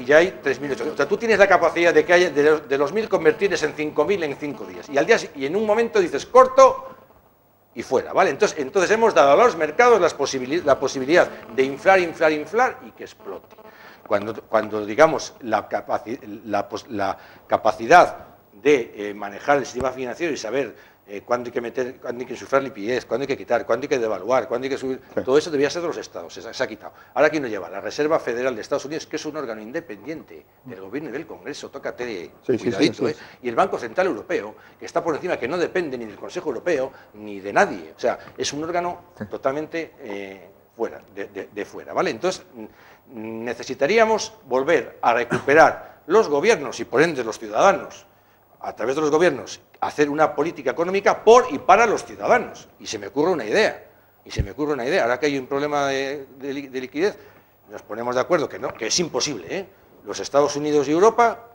ya hay 3800. O sea, tú tienes la capacidad de que haya de los 1000 convertirles en 5000 en 5 días. Y en un momento dices corto y fuera, ¿vale? Entonces hemos dado a los mercados la posibilidad de inflar y que explote. Cuando digamos la capacidad de manejar el sistema financiero y saber cuándo hay que meter, cuándo hay que insuflar liquidez, cuándo hay que quitar, cuándo hay que devaluar, cuándo hay que subir, todo eso debía ser de los estados, se ha quitado. Ahora, ¿quién lo lleva? La Reserva Federal de Estados Unidos, que es un órgano independiente del gobierno y del Congreso, tócate cuidadito, y el Banco Central Europeo, que está por encima, que no depende ni del Consejo Europeo, ni de nadie, o sea, es un órgano totalmente fuera, de fuera, ¿vale? Entonces, necesitaríamos volver a recuperar los gobiernos y por ende los ciudadanos, a través de los gobiernos, hacer una política económica por y para los ciudadanos. Y se me ocurre una idea, ahora que hay un problema de liquidez, nos ponemos de acuerdo que es imposible, los Estados Unidos y Europa,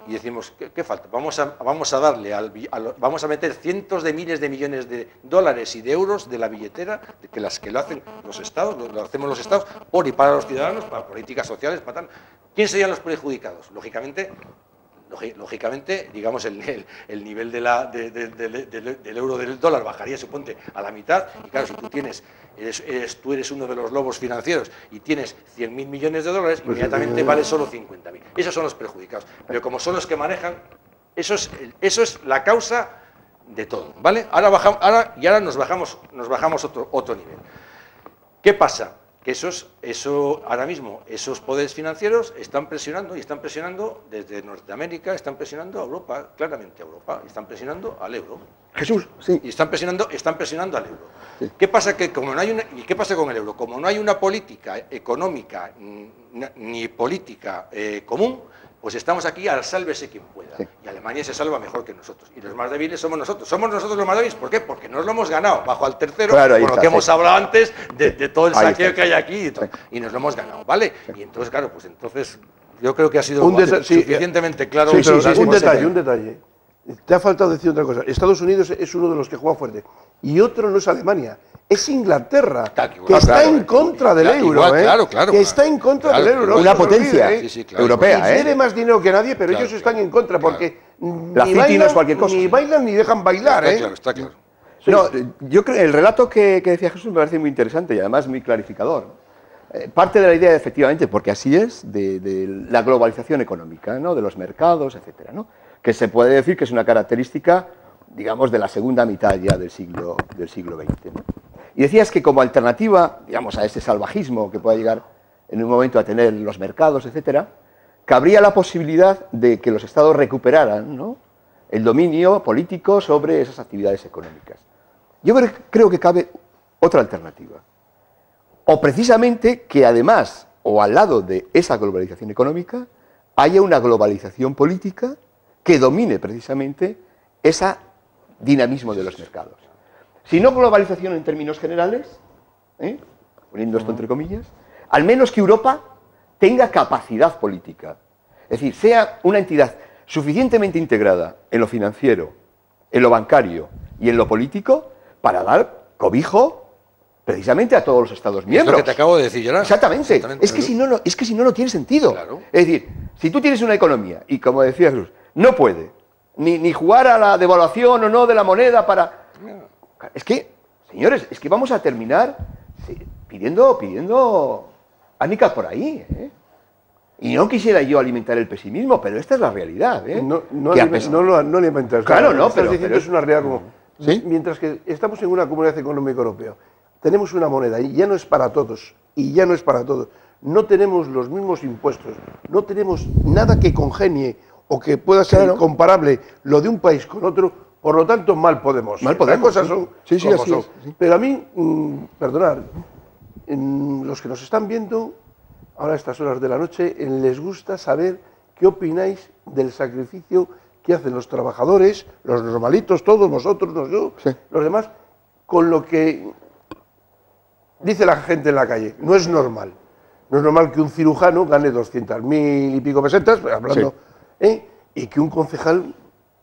y decimos, ¿qué falta? Vamos a darle, vamos a meter cientos de miles de millones de dólares y de euros de la billetera, que lo hacen los estados, lo hacemos los estados, por y para los ciudadanos, para políticas sociales, para tal. ¿Quién serían los perjudicados? Lógicamente, digamos, el nivel del euro del dólar bajaría, suponte, a la mitad, y claro, si tú eres uno de los lobos financieros y tienes 100.000 millones de dólares, inmediatamente vale solo 50.000. Esos son los perjudicados. Pero como son los que manejan, eso es la causa de todo, ¿vale? Ahora nos bajamos otro nivel. ¿Qué pasa? Que ahora mismo, esos poderes financieros están presionando desde Norteamérica, están presionando a Europa, claramente a Europa, están presionando al euro. Jesús, sí. Y están presionando al euro. Sí. ¿Qué pasa? ¿Qué pasa con el euro? Como no hay una política económica ni política común, pues estamos aquí al sálvese quien pueda. Sí. Y Alemania se salva mejor que nosotros. Y los más débiles somos nosotros. Somos nosotros los más débiles. ¿Por qué? Porque nos lo hemos ganado bajo al tercero, claro, por lo que hemos hablado antes de todo el saqueo que hay aquí y nos lo hemos ganado, ¿vale? Sí. Y entonces, claro, yo creo que ha sido suficientemente claro. Un detalle. Te ha faltado decir otra cosa. Estados Unidos es uno de los que juega fuerte. Y otro no es Alemania. Es Inglaterra, que está en contra del euro, que está en contra del euro. Una potencia europea, tiene más dinero que nadie, pero ellos están en contra, porque ni bailan ni dejan bailar, Está claro. No, yo creo el relato que decía Jesús me parece muy interesante y además muy clarificador. Parte de la idea, efectivamente, porque así es, de la globalización económica, ¿no? De los mercados, etcétera, ¿no? Que se puede decir que es una característica, digamos, de la segunda mitad ya del siglo XX, ¿no? Y decías que como alternativa, digamos, a ese salvajismo que pueda llegar en un momento a tener los mercados, etcétera, cabría la posibilidad de que los estados recuperaran, ¿no?, el dominio político sobre esas actividades económicas. Yo creo que cabe otra alternativa. O precisamente que además, o al lado de esa globalización económica, haya una globalización política que domine precisamente ese dinamismo de los mercados. Si no globalización en términos generales, poniendo esto entre comillas, al menos que Europa tenga capacidad política. Es decir, sea una entidad suficientemente integrada en lo financiero, en lo bancario y en lo político para dar cobijo precisamente a todos los Estados miembros. Es lo que te acabo de decir, Gerard. Exactamente. Es que si no, no tiene sentido. Claro. Es decir, si tú tienes una economía y, como decía Jesús, no puede ni jugar a la devaluación o no de la moneda para... Es que, señores, es que vamos a terminar pidiendo ánicas por ahí, ¿eh? Y no quisiera yo alimentar el pesimismo, pero esta es la realidad, ¿eh? No alimentas. Claro, no, pero es una realidad como... ¿Sí? Mientras que estamos en una comunidad económica europea, tenemos una moneda y ya no es para todos, no tenemos los mismos impuestos, no tenemos nada que congenie o que pueda ser comparable lo de un país con otro, por lo tanto mal podemos. Las cosas son como son. Sí. Pero a mí, perdonad, los que nos están viendo ahora a estas horas de la noche, les gusta saber qué opináis del sacrificio que hacen los trabajadores, los normalitos, todos nosotros, los demás, con lo que dice la gente en la calle. No es normal. No es normal que un cirujano gane 200.000 y pico pesetas, hablando, y que un concejal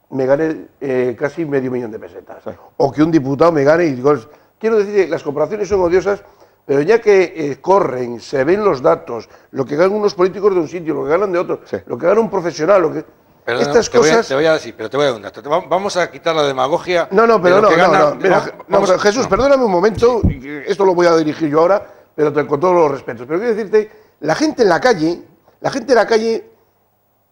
me gane casi $500.000 de pesetas. Sí. O que un diputado me gane... Quiero decir que las comparaciones son odiosas, pero ya que corren, se ven los datos, lo que ganan unos políticos de un sitio, lo que ganan de otro, lo que gana un profesional, lo que... Perdón, estas cosas... Te voy a decir, pero te voy a dar un dato. Vamos a quitar la demagogia... Mira, Jesús, perdóname un momento, esto lo voy a dirigir yo ahora, pero con todos los respetos. Pero quiero decirte, la gente en la calle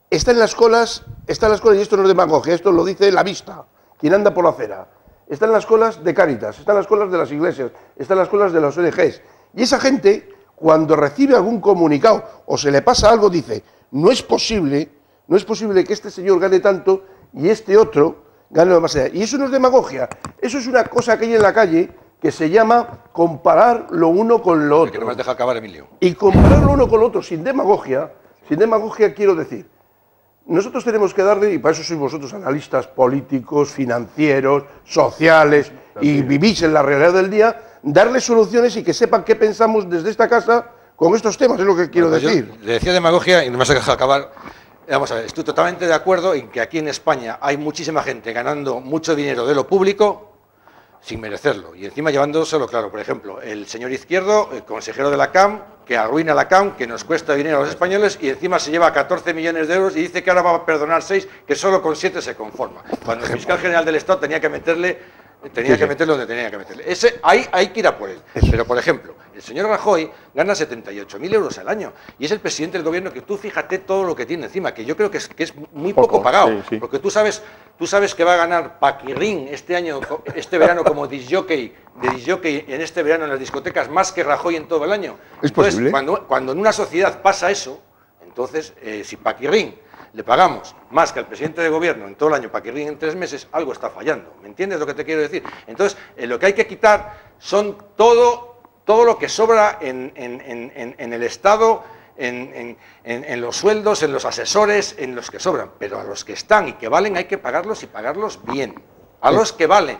está en las colas, y esto no es demagogia, esto lo dice la vista, quien anda por la acera. Está en las colas de Cáritas, está en las colas de las iglesias, está en las colas de las ONGs. Y esa gente, cuando recibe algún comunicado o se le pasa algo, dice, no es posible que este señor gane tanto y este otro gane lo más allá. Y eso no es demagogia, eso es una cosa que hay en la calle que se llama comparar lo uno con lo otro. Que no me has dejado acabar, Emilio. Y comparar lo uno con lo otro sin demagogia quiero decir, nosotros tenemos que darle, y para eso sois vosotros analistas políticos, financieros, sociales, y vivís en la realidad del día, darle soluciones y que sepan qué pensamos desde esta casa con estos temas, es lo que quiero decir. Yo le decía demagogia y no me has dejado acabar. Vamos a ver, estoy totalmente de acuerdo en que aquí en España hay muchísima gente ganando mucho dinero de lo público sin merecerlo, y encima llevándoselo claro. Por ejemplo, el señor Izquierdo, el consejero de la CAM, que arruina la CAM, que nos cuesta dinero a los españoles, y encima se lleva 14 millones de euros y dice que ahora va a perdonar 6, que solo con 7 se conforma. Cuando el fiscal general del Estado tenía que meterle donde tenía que meterle. Hay que ir a por él. Pero, por ejemplo, el señor Rajoy gana 78.000 euros al año y es el presidente del gobierno que tú fíjate todo lo que tiene encima, que yo creo que es muy poco pagado. Porque tú sabes que va a ganar Paquirrín este verano como disjockey en este verano en las discotecas más que Rajoy en todo el año. Entonces, cuando en una sociedad pasa eso, entonces si Paquirrín le pagamos más que al presidente de gobierno en todo el año, Paquirrín en 3 meses, algo está fallando. ¿Me entiendes lo que te quiero decir? Entonces, lo que hay que quitar son todo lo que sobra en el Estado, en los sueldos, en los asesores, en los que sobran. Pero a los que están y que valen hay que pagarlos y pagarlos bien. A los que valen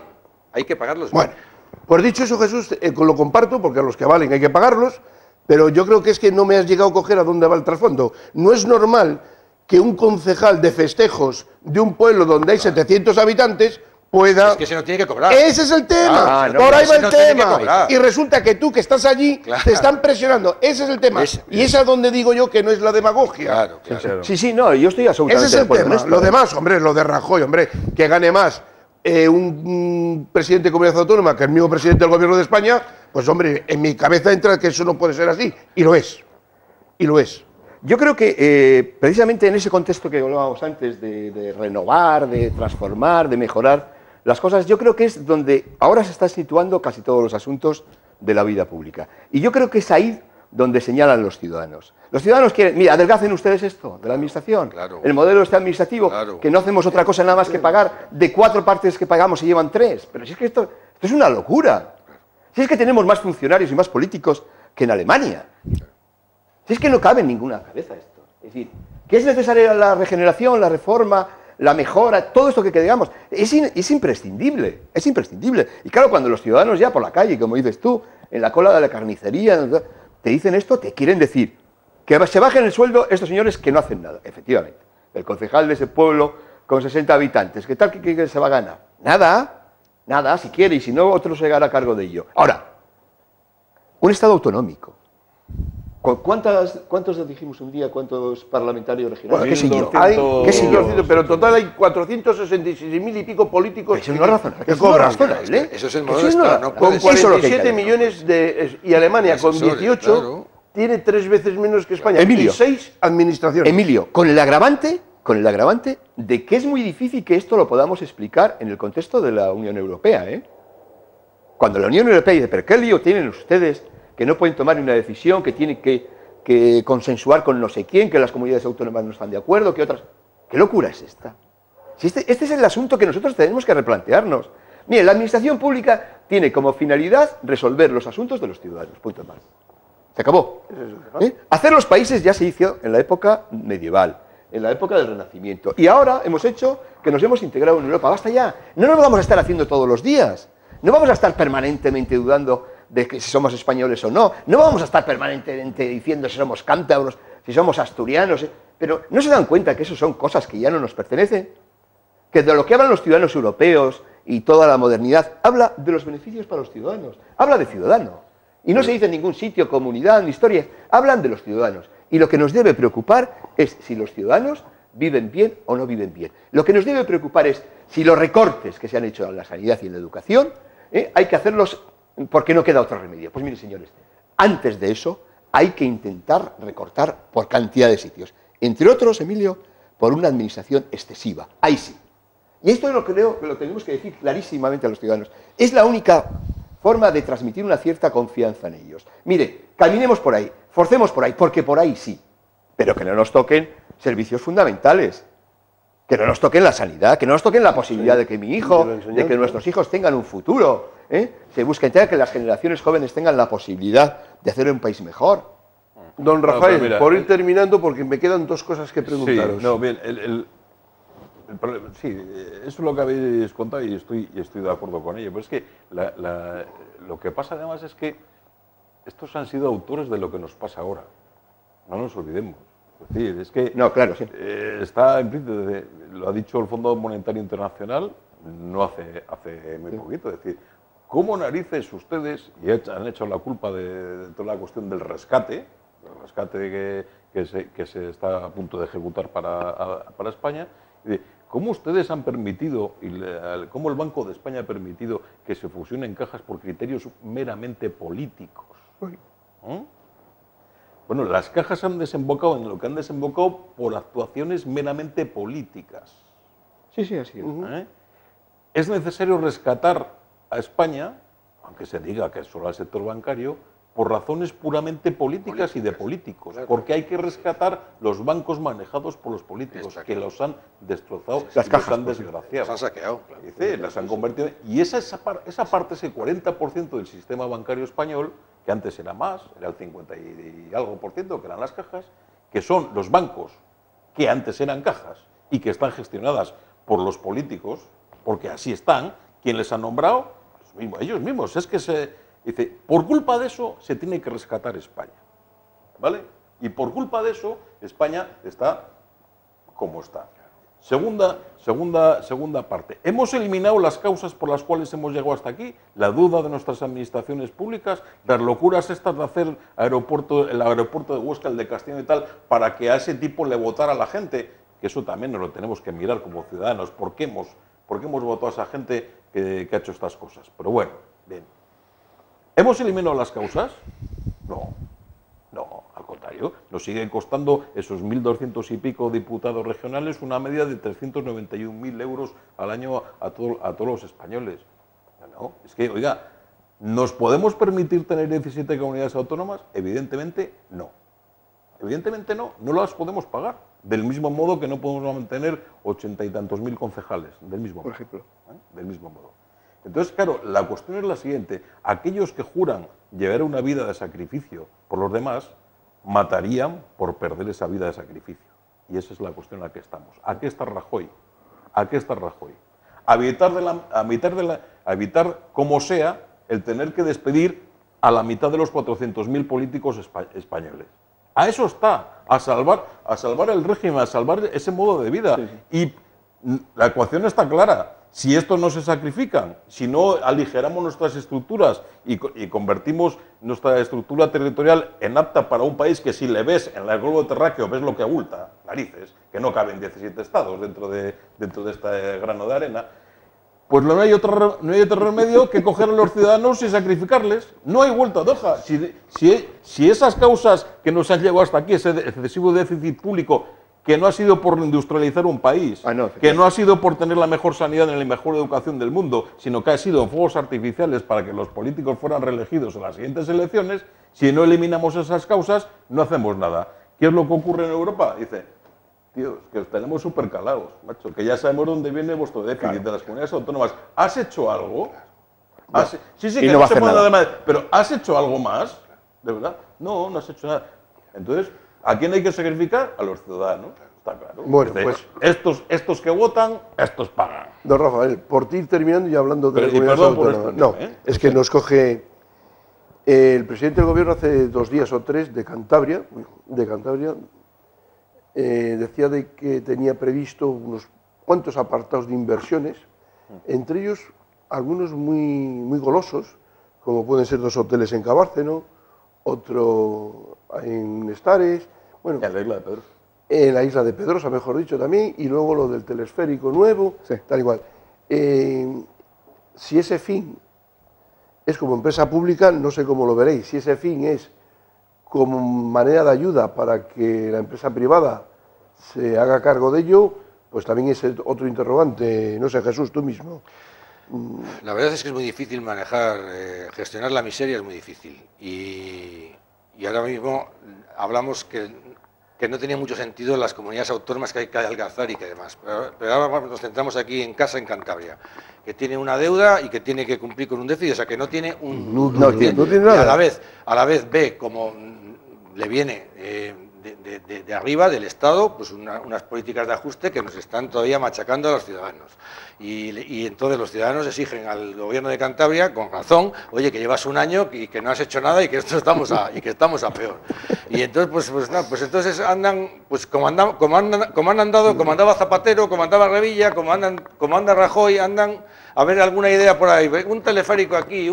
hay que pagarlos bien. Bueno, pues dicho eso, Jesús, lo comparto, porque a los que valen hay que pagarlos, pero yo creo que es que no me has llegado a coger a dónde va el trasfondo. No es normal que un concejal de festejos de un pueblo donde hay 700 habitantes pueda... Es que se nos tiene que cobrar. Ese es el tema, por ahí va el tema. Y resulta que tú que estás allí te están presionando, ese es el tema. Y es a donde digo yo que no es la demagogia. Claro. Sí, no, yo estoy absolutamente de acuerdo. Ese es el tema. Lo demás, hombre, lo de Rajoy, hombre, que gane más un presidente de comunidad autónoma, que es el mismo presidente del gobierno de España, pues hombre, en mi cabeza entra que eso no puede ser así, y lo es, y lo es. Yo creo que precisamente en ese contexto que hablábamos antes de renovar, de transformar, de mejorar las cosas, yo creo que es donde ahora se están situando casi todos los asuntos de la vida pública. Y yo creo que es ahí donde señalan los ciudadanos. Los ciudadanos quieren, mira, adelgacen ustedes esto, de la administración, claro, el modelo este administrativo, claro, que no hacemos otra cosa nada más que pagar, de 4 partes que pagamos se llevan 3. Pero si es que esto es una locura. Si es que tenemos más funcionarios y más políticos que en Alemania. Si es que no cabe en ninguna cabeza esto. Es decir, que es necesaria la regeneración, la reforma, la mejora, todo esto que digamos, es imprescindible, es imprescindible. Y claro, cuando los ciudadanos ya por la calle, como dices tú, en la cola de la carnicería, te dicen esto, te quieren decir que se bajen el sueldo estos señores que no hacen nada, efectivamente. El concejal de ese pueblo con 60 habitantes, ¿qué tal que se va a ganar? Nada, nada, si quiere, y si no, otro se hará cargo de ello. Ahora, un Estado autonómico. ¿Cuántos dijimos un día? ¿Cuántos parlamentarios regionales? Bueno, ¿qué sé yo? Pero en total hay 466.000 y pico políticos eso no es razonable, que cobran. Eso es el modelo de Estado, no con puede ser. 47 millones y Alemania con Asesores, 18 claro. tiene 3 veces menos que España. Emilio, y 6 administraciones. Emilio, con el agravante de que es muy difícil que esto lo podamos explicar en el contexto de la Unión Europea, ¿eh? Cuando la Unión Europea dice, ¿pero qué lío tienen ustedes que no pueden tomar una decisión, que tienen que consensuar con no sé quién, que las comunidades autónomas no están de acuerdo, que otras... ¿Qué locura es esta? Si este es el asunto que nosotros tenemos que replantearnos. Miren, la administración pública tiene como finalidad resolver los asuntos de los ciudadanos, punto más. Se acabó. Hacer los países ya se hizo en la época medieval, en la época del Renacimiento. Y ahora hemos hecho que nos hemos integrado en Europa. Basta ya. No nos lo vamos a estar haciendo todos los días. No vamos a estar permanentemente dudando de que si somos españoles o no. No vamos a estar permanentemente diciendo si somos cántabros, si somos asturianos. Pero ¿no se dan cuenta que eso son cosas que ya no nos pertenecen? Que de lo que hablan los ciudadanos europeos y toda la modernidad, habla de los beneficios para los ciudadanos. Habla de ciudadano. Y no se dice en ningún sitio, comunidad, ni historia. Hablan de los ciudadanos. Y lo que nos debe preocupar es si los ciudadanos viven bien o no viven bien. Lo que nos debe preocupar es si los recortes que se han hecho en la sanidad y en la educación hay que hacerlos porque no queda otro remedio. Pues miren, señores, antes de eso hay que intentar recortar por cantidad de sitios. Entre otros, Emilio, por una administración excesiva. Ahí sí. Y esto lo creo que lo tenemos que decir clarísimamente a los ciudadanos. Es la única forma de transmitir una cierta confianza en ellos. Mire, caminemos por ahí, forcemos por ahí, porque por ahí sí. Pero que no nos toquen servicios fundamentales. Que no nos toquen la sanidad, que no nos toquen la posibilidad de que mi hijo, de que nuestros hijos tengan un futuro. Se busca que las generaciones jóvenes tengan la posibilidad de hacer un país mejor. Don Rafael, mira, por ir terminando, porque me quedan 2 cosas que preguntaros. Sí, no, bien, el problema, sí, eso es lo que habéis contado y estoy de acuerdo con ello. Pero es que lo que pasa además es que estos han sido autores de lo que nos pasa ahora. No nos olvidemos. Es decir, es que no, claro, sí. Está en principio, lo ha dicho el Fondo Monetario Internacional no hace muy poquito. Es decir, ¿cómo narices ustedes, y han hecho la culpa de toda la cuestión del rescate, que se está a punto de ejecutar para España, cómo ustedes han permitido, cómo el Banco de España ha permitido que se fusionen cajas por criterios meramente políticos? Bueno, las cajas han desembocado en lo que han desembocado por actuaciones meramente políticas. Sí, sí, así es. Es necesario rescatar a España, aunque se diga que es solo al sector bancario, por razones puramente políticas y de políticos, claro. Porque hay que rescatar los bancos manejados por los políticos, que los han destrozado, las cajas, los han desgraciado. Se han saqueado. Claro. Las han convertido. Y esa parte, ese 40% del sistema bancario español, que antes era más, era el 50 y algo por ciento, que eran las cajas, que son los bancos que antes eran cajas y que están gestionadas por los políticos, porque así están, ¿quién les ha nombrado? Ellos mismos. Es que dice, por culpa de eso se tiene que rescatar España, ¿vale? Y por culpa de eso España está como está. Segunda parte. Hemos eliminado las causas por las cuales hemos llegado hasta aquí, la duda de nuestras administraciones públicas, las locuras estas de hacer el aeropuerto de Huesca, el de Castellón y tal, para que a ese tipo le votara la gente, que eso también nos lo tenemos que mirar como ciudadanos, ¿por qué hemos por qué hemos votado a esa gente que ha hecho estas cosas. Pero bueno, bien. ¿Hemos eliminado las causas? No, no, al contrario. Nos siguen costando esos 1.200 y pico diputados regionales una media de 391.000 euros al año a todos los españoles. No, es que, oiga, ¿nos podemos permitir tener 17 comunidades autónomas? Evidentemente no. Evidentemente no, no las podemos pagar. Del mismo modo que no podemos mantener 80 y tantos mil concejales, del mismo modo. Por ejemplo. Del mismo modo. Entonces, claro, la cuestión es la siguiente. Aquellos que juran llevar una vida de sacrificio por los demás, matarían por perder esa vida de sacrificio. Y esa es la cuestión en la que estamos. ¿A qué está Rajoy? ¿A qué está Rajoy? A evitar, como sea, el tener que despedir a la mitad de los 400.000 políticos españoles. A eso está, a salvar el régimen, a salvar ese modo de vida. Sí. Y la ecuación está clara. Si estos no se sacrifican, si no aligeramos nuestras estructuras y convertimos nuestra estructura territorial en apta para un país que si le ves en el globo terráqueo ves lo que abulta, narices, que no caben 17 estados dentro de este grano de arena, pues no hay otro remedio que coger a los ciudadanos y sacrificarles. No hay vuelta de hoja. Si esas causas que nos han llevado hasta aquí, ese excesivo déficit público, que no ha sido por industrializar un país, que no ha sido por tener la mejor sanidad ni la mejor educación del mundo, sino que ha sido fuegos artificiales para que los políticos fueran reelegidos en las siguientes elecciones, si no eliminamos esas causas, no hacemos nada. ¿Qué es lo que ocurre en Europa? Dice, tío, que os tenemos súper calados, macho, que ya sabemos dónde viene vuestro déficit de las comunidades autónomas. ¿Has hecho algo? No. Sí, que no se puede nada más, pero ¿has hecho algo más? ¿De verdad? No, no has hecho nada. Entonces, ¿a quién hay que sacrificar? A los ciudadanos, está claro. Bueno, pues estos que votan, estos pagan. Don Rafael, por ti ir terminando y hablando de la comunidad autónoma. No, es que nos coge el presidente del gobierno hace 2 días o 3 de Cantabria, decía de que tenía previsto unos cuantos apartados de inversiones, entre ellos algunos muy golosos, como pueden ser 2 hoteles en Cabárceno, otro en Estares, bueno, en la isla de Pedrosa. En la isla de Pedrosa, mejor dicho, también, y luego lo del telesférico nuevo, sí. Tal igual. Si ese fin es como empresa pública, no sé cómo lo veréis. Si ese fin es como manera de ayuda para que la empresa privada se haga cargo de ello, pues también es otro interrogante. No sé, Jesús, tú mismo. La verdad es que es muy difícil manejar, gestionar la miseria es muy difícil. Y ahora mismo hablamos que no tenía mucho sentido las comunidades autónomas que hay que adelgazar y que demás. Pero ahora nos centramos aquí en casa, en Cantabria, que tiene una deuda y que tiene que cumplir con un déficit, o sea, que no tiene un... No tiene nada. Y a la vez ve como le viene de arriba, del Estado, pues unas políticas de ajuste que nos están todavía machacando a los ciudadanos. Y entonces los ciudadanos exigen al gobierno de Cantabria, con razón, oye, que llevas un año y que no has hecho nada y que estamos a peor. Y entonces, pues entonces andan, pues como han andado, como andaba Zapatero, como andaba Revilla, como anda Rajoy, andan a ver alguna idea por ahí, un teleférico aquí,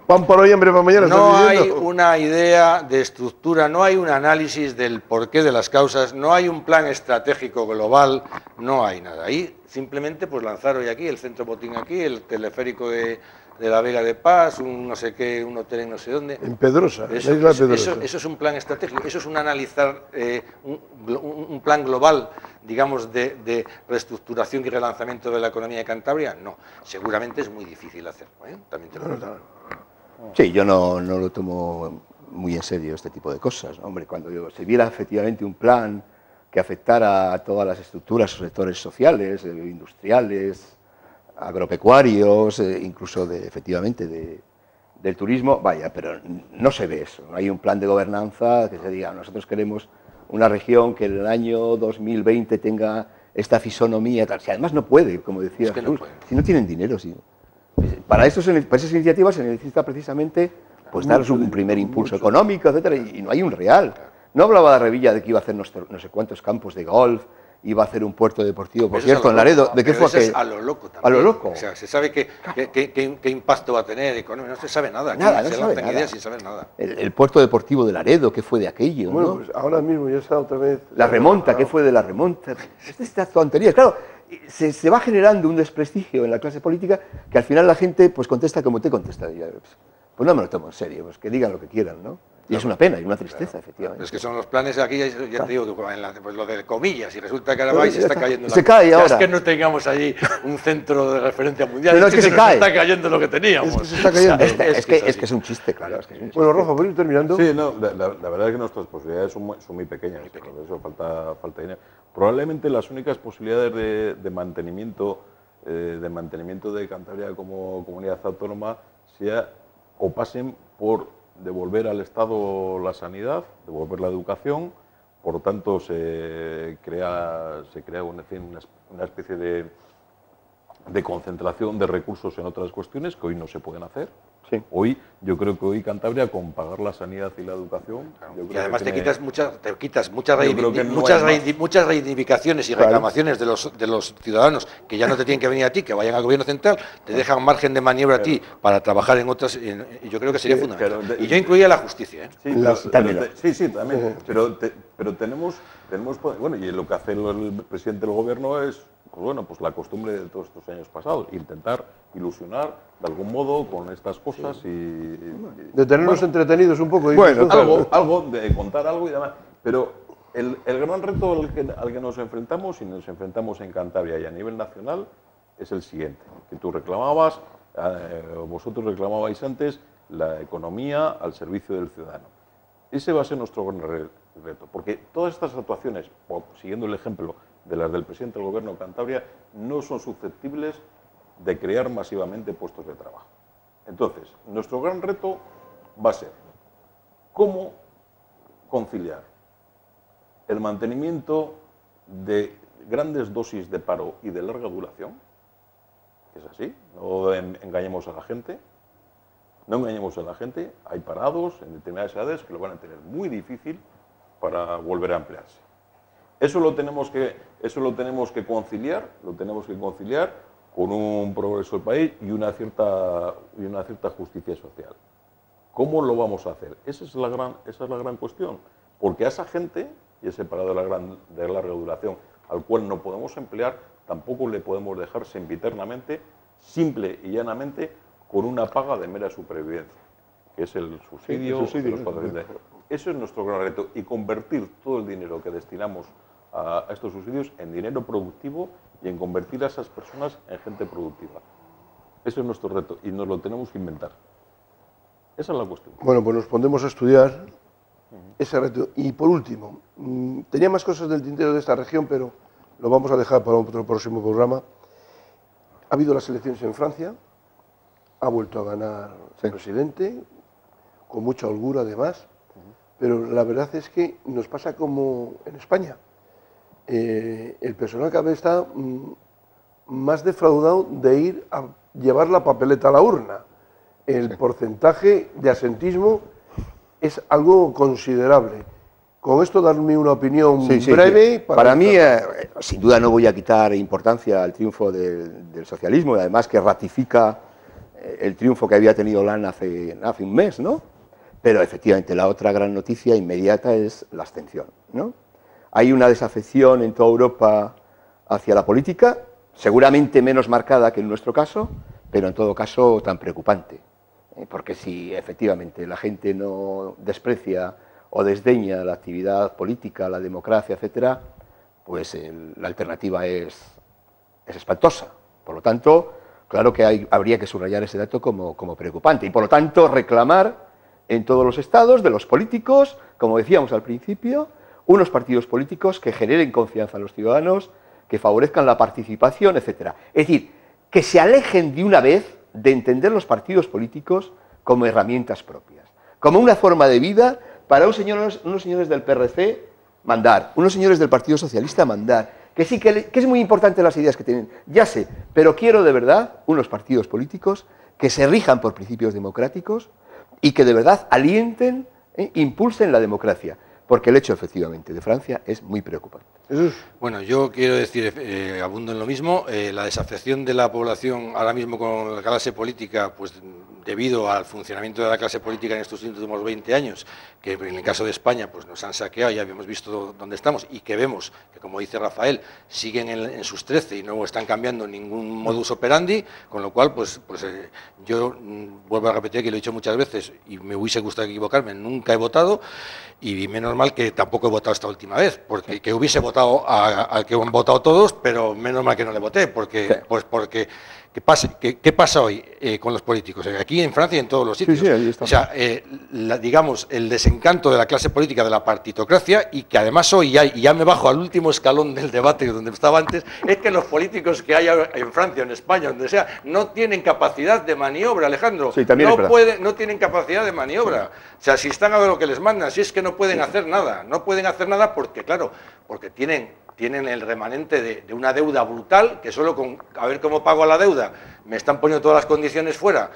pan por hoy, hambre para mañana. No hay una idea de estructura, no hay un análisis del porqué de las causas, no hay un plan estratégico global, no hay nada. Ahí simplemente pues lanzar hoy aquí, el centro botín aquí, el teleférico de la Vega de Paz, un no sé qué, un hotel en no sé dónde. En Pedrosa, eso es un plan estratégico, eso es un analizar, un plan global, digamos, de reestructuración y relanzamiento de la economía de Cantabria. No, seguramente es muy difícil hacerlo, ¿eh? También te lo digo. Sí, yo no lo tomo muy en serio este tipo de cosas. Hombre, cuando se viera efectivamente un plan que afectara a todas las estructuras o sectores sociales, industriales, agropecuarios, incluso efectivamente del turismo, vaya, pero no se ve eso. No hay un plan de gobernanza que se diga, nosotros queremos una región que en el año 2020 tenga esta fisonomía, tal. Si además no puede, como decía Jesús, si no tienen dinero, sí. Para esas iniciativas se necesita precisamente pues darles un primer impulso económico, etcétera, y no hay un real. No hablaba de Revilla de que iba a hacer no sé cuántos campos de golf, iba a hacer un puerto deportivo, por cierto, en Laredo. ¿De qué fue aquello? A lo loco también. A lo loco. O sea, se sabe qué impacto va a tener económico, no se sabe nada. Nada, no se sabe nada. Sin saber nada. El puerto deportivo de Laredo, ¿qué fue de aquello? Bueno, ¿no? pues ahora mismo ya está otra vez... La remonta, ¿qué fue de la remonta? Estas tonterías, claro. se va generando un desprestigio en la clase política que al final la gente pues contesta como te contesta. Pues no me lo tomo en serio, pues que digan lo que quieran, ¿no? Y es una pena y una tristeza, efectivamente. Es que son los planes aquí, ya te digo, pues lo de comillas, y resulta que ahora vais y se está cayendo. Se cae ahora. Es que no tengamos allí un centro de referencia mundial. Pero es que se cae. Está cayendo lo que teníamos. Es que se está cayendo. Es que es un chiste, claro. Es que es un chiste. Bueno, Rafa, ¿puedo ir terminando? Sí, no, la verdad es que nuestras posibilidades son muy pequeñas. Por eso falta dinero. Probablemente las únicas posibilidades de mantenimiento de Cantabria como comunidad autónoma sea o pasen por devolver al Estado la sanidad, devolver la educación, por lo tanto se crea una especie de concentración de recursos en otras cuestiones que hoy no se pueden hacer. Sí. Hoy, yo creo que hoy Cantabria, con pagar la sanidad y la educación... Y además te quitas muchas reivindicaciones y Claro. reclamaciones de los ciudadanos que ya no te tienen que venir a ti, que vayan al gobierno central, te dejan margen de maniobra a ti para trabajar en otras... y yo creo que sería fundamental. claro, Y yo incluía la justicia. Sí, también. También. Pero tenemos, bueno, y lo que hace el presidente del gobierno es, pues bueno, pues la costumbre de todos estos años pasados, intentar ilusionar de algún modo con estas cosas De tenernos entretenidos un poco. Bueno, algo, de contar algo y demás. Pero el gran reto al que nos enfrentamos, y nos enfrentamos en Cantabria y a nivel nacional, es el siguiente, que tú reclamabas, vosotros reclamabais antes, la economía al servicio del ciudadano. Ese va a ser nuestro gran reto, porque todas estas actuaciones, siguiendo el ejemplo de las del presidente del gobierno de Cantabria, no son susceptibles de crear masivamente puestos de trabajo. Entonces, nuestro gran reto va a ser cómo conciliar el mantenimiento de grandes dosis de paro y de larga duración, que es así, no engañemos a la gente. No engañemos a la gente, hay parados en determinadas edades que lo van a tener muy difícil para volver a emplearse. Eso lo tenemos que conciliar con un progreso del país y una cierta justicia social. ¿Cómo lo vamos a hacer? Esa es la gran cuestión, porque a esa gente, y ese parado de larga duración al cual no podemos emplear, tampoco le podemos dejar sempiternamente, simple y llanamente, con una paga de mera supervivencia, que es el subsidio. Eso es nuestro gran reto, y convertir todo el dinero que destinamos a estos subsidios en dinero productivo y en convertir a esas personas en gente productiva. Ese es nuestro reto y nos lo tenemos que inventar. Esa es la cuestión. Bueno, pues nos pondremos a estudiar ese reto. Y por último, tenía más cosas del tintero de esta región, pero lo vamos a dejar para otro próximo programa. Ha habido las elecciones en Francia. Ha vuelto a ganar el presidente, con mucha holgura además, pero la verdad es que nos pasa como en España. El personal cada vez está más defraudado de ir a llevar la papeleta a la urna. El porcentaje de asentismo es algo considerable. Con esto, darme una opinión breve. Para mí, sin duda no voy a quitar importancia al triunfo del socialismo, y además que ratifica el triunfo que había tenido Hollande hace un mes, ¿no? Pero efectivamente la otra gran noticia inmediata es la abstención, ¿no? Hay una desafección en toda Europa hacia la política, seguramente menos marcada que en nuestro caso, pero en todo caso tan preocupante, porque si efectivamente la gente no desprecia o desdeña la actividad política, la democracia, etcétera, pues la alternativa es espantosa. Por lo tanto, claro que habría que subrayar ese dato como preocupante y, por lo tanto, reclamar en todos los estados de los políticos, como decíamos al principio, unos partidos políticos que generen confianza a los ciudadanos, que favorezcan la participación, etcétera. Es decir, que se alejen de una vez de entender los partidos políticos como herramientas propias, como una forma de vida para unos señores del PRC mandar, unos señores del Partido Socialista mandar, que sí, que es muy importante las ideas que tienen, ya sé, pero quiero de verdad unos partidos políticos que se rijan por principios democráticos y que de verdad alienten, impulsen la democracia, porque el hecho efectivamente de Francia es muy preocupante. Bueno, yo quiero decir, abundo en lo mismo, la desafección de la población ahora mismo con la clase política, pues debido al funcionamiento de la clase política en estos últimos 20 años, que en el caso de España pues nos han saqueado, ya habíamos visto dónde estamos, y que vemos que, como dice Rafael, siguen en sus 13 y no están cambiando ningún modus operandi, con lo cual yo vuelvo a repetir que lo he dicho muchas veces y me hubiese gustado equivocarme, nunca he votado, y menos mal que tampoco he votado esta última vez, porque que hubiese votado al que han votado todos, pero menos mal que no le voté, porque ¿qué pasa hoy con los políticos? Aquí en Francia y en todos los sitios. Sí, ahí está. O sea, digamos, el desencanto de la clase política, de la partitocracia, y que además hoy, y ya me bajo al último escalón del debate donde estaba antes, es que los políticos que hay en Francia, en España, donde sea, no tienen capacidad de maniobra, Alejandro. Sí, también no tienen capacidad de maniobra. Sí. O sea, si están a ver lo que les mandan, si es que no pueden hacer nada. No pueden hacer nada porque, claro, porque tienen el remanente de una deuda brutal, que solo con a ver cómo pago la deuda me están poniendo todas las condiciones fuera,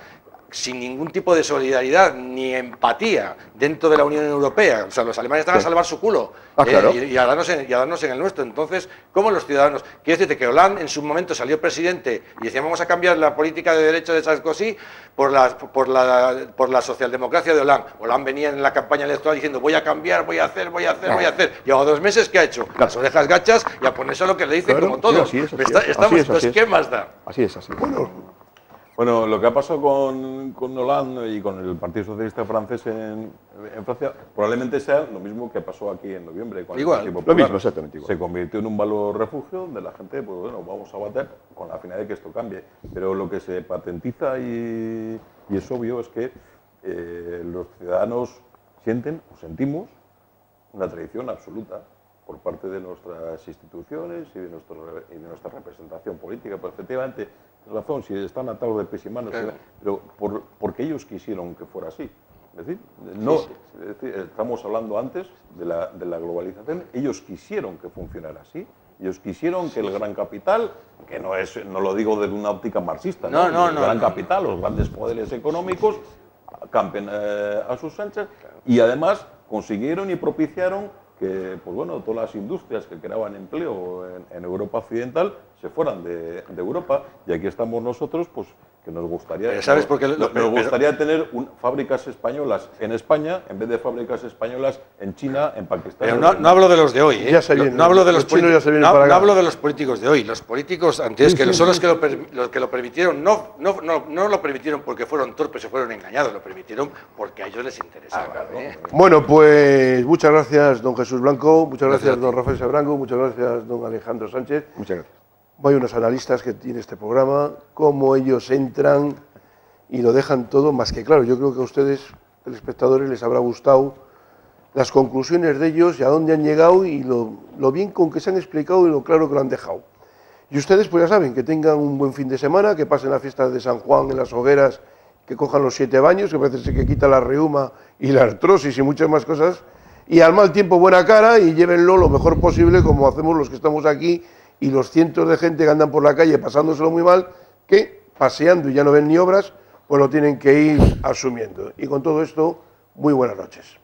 sin ningún tipo de solidaridad ni empatía dentro de la Unión Europea. O sea, los alemanes están a salvar su culo claro. y a darnos en el nuestro. Entonces, ¿cómo los ciudadanos? Quiero decirte que Hollande en su momento salió presidente y decía, vamos a cambiar la política de derecha de Sarkozy por la socialdemocracia de Hollande. Hollande venía en la campaña electoral diciendo, voy a cambiar, voy a hacer. Lleva 2 meses, ¿qué ha hecho? Las orejas gachas y a ponerse a lo que le dicen, como todos. ¿Qué más da? Así es. Bueno, lo que ha pasado con Hollande y con el Partido Socialista francés en Francia probablemente sea lo mismo que pasó aquí en noviembre con el Partido Popular. Lo mismo, exactamente igual. Se convirtió en un valor refugio donde la gente, pues bueno, vamos a bater con la finalidad de que esto cambie. Pero lo que se patentiza y es obvio es que los ciudadanos sienten o sentimos una traición absoluta por parte de nuestras instituciones y de nuestra representación política. Pues efectivamente, razón, si están atados de pies y manos, claro. Pero porque ellos quisieron que fuera así. Es decir, estamos hablando antes de la globalización, ellos quisieron que funcionara así, ellos quisieron que el gran capital, que no lo digo desde una óptica marxista, el gran capital, los grandes poderes económicos, campen a sus anchas, y además consiguieron y propiciaron que todas las industrias que creaban empleo en Europa occidental se fueran de Europa, y aquí estamos nosotros, pues que nos gustaría, ¿sabes por qué? Nos gustaría tener fábricas españolas en España en vez de fábricas españolas en China, en Pakistán. Pero no hablo de los de hoy, Ya se viene, no hablo de los hablo de los políticos de hoy. Los políticos antes son los que lo permitieron, no lo permitieron porque fueron torpes o fueron engañados, lo permitieron porque a ellos les interesaba. Claro. Bueno, pues muchas gracias, don Jesús Blanco, muchas gracias, don Rafael Sabrango, muchas gracias, don Alejandro Sánchez. Muchas gracias. Hay unos analistas que tiene este programa, cómo ellos entran y lo dejan todo más que claro. Yo creo que a ustedes, telespectadores, les habrá gustado las conclusiones de ellos y a dónde han llegado y lo bien con que se han explicado y lo claro que lo han dejado. Y ustedes, pues ya saben, que tengan un buen fin de semana, que pasen la fiesta de San Juan en las hogueras, que cojan los 7 baños, que parece que quita la reuma y la artrosis y muchas más cosas, y al mal tiempo buena cara y llévenlo lo mejor posible, como hacemos los que estamos aquí y los cientos de gente que andan por la calle pasándoselo muy mal, que paseando y ya no ven ni obras, pues lo tienen que ir asumiendo. Y con todo esto, muy buenas noches.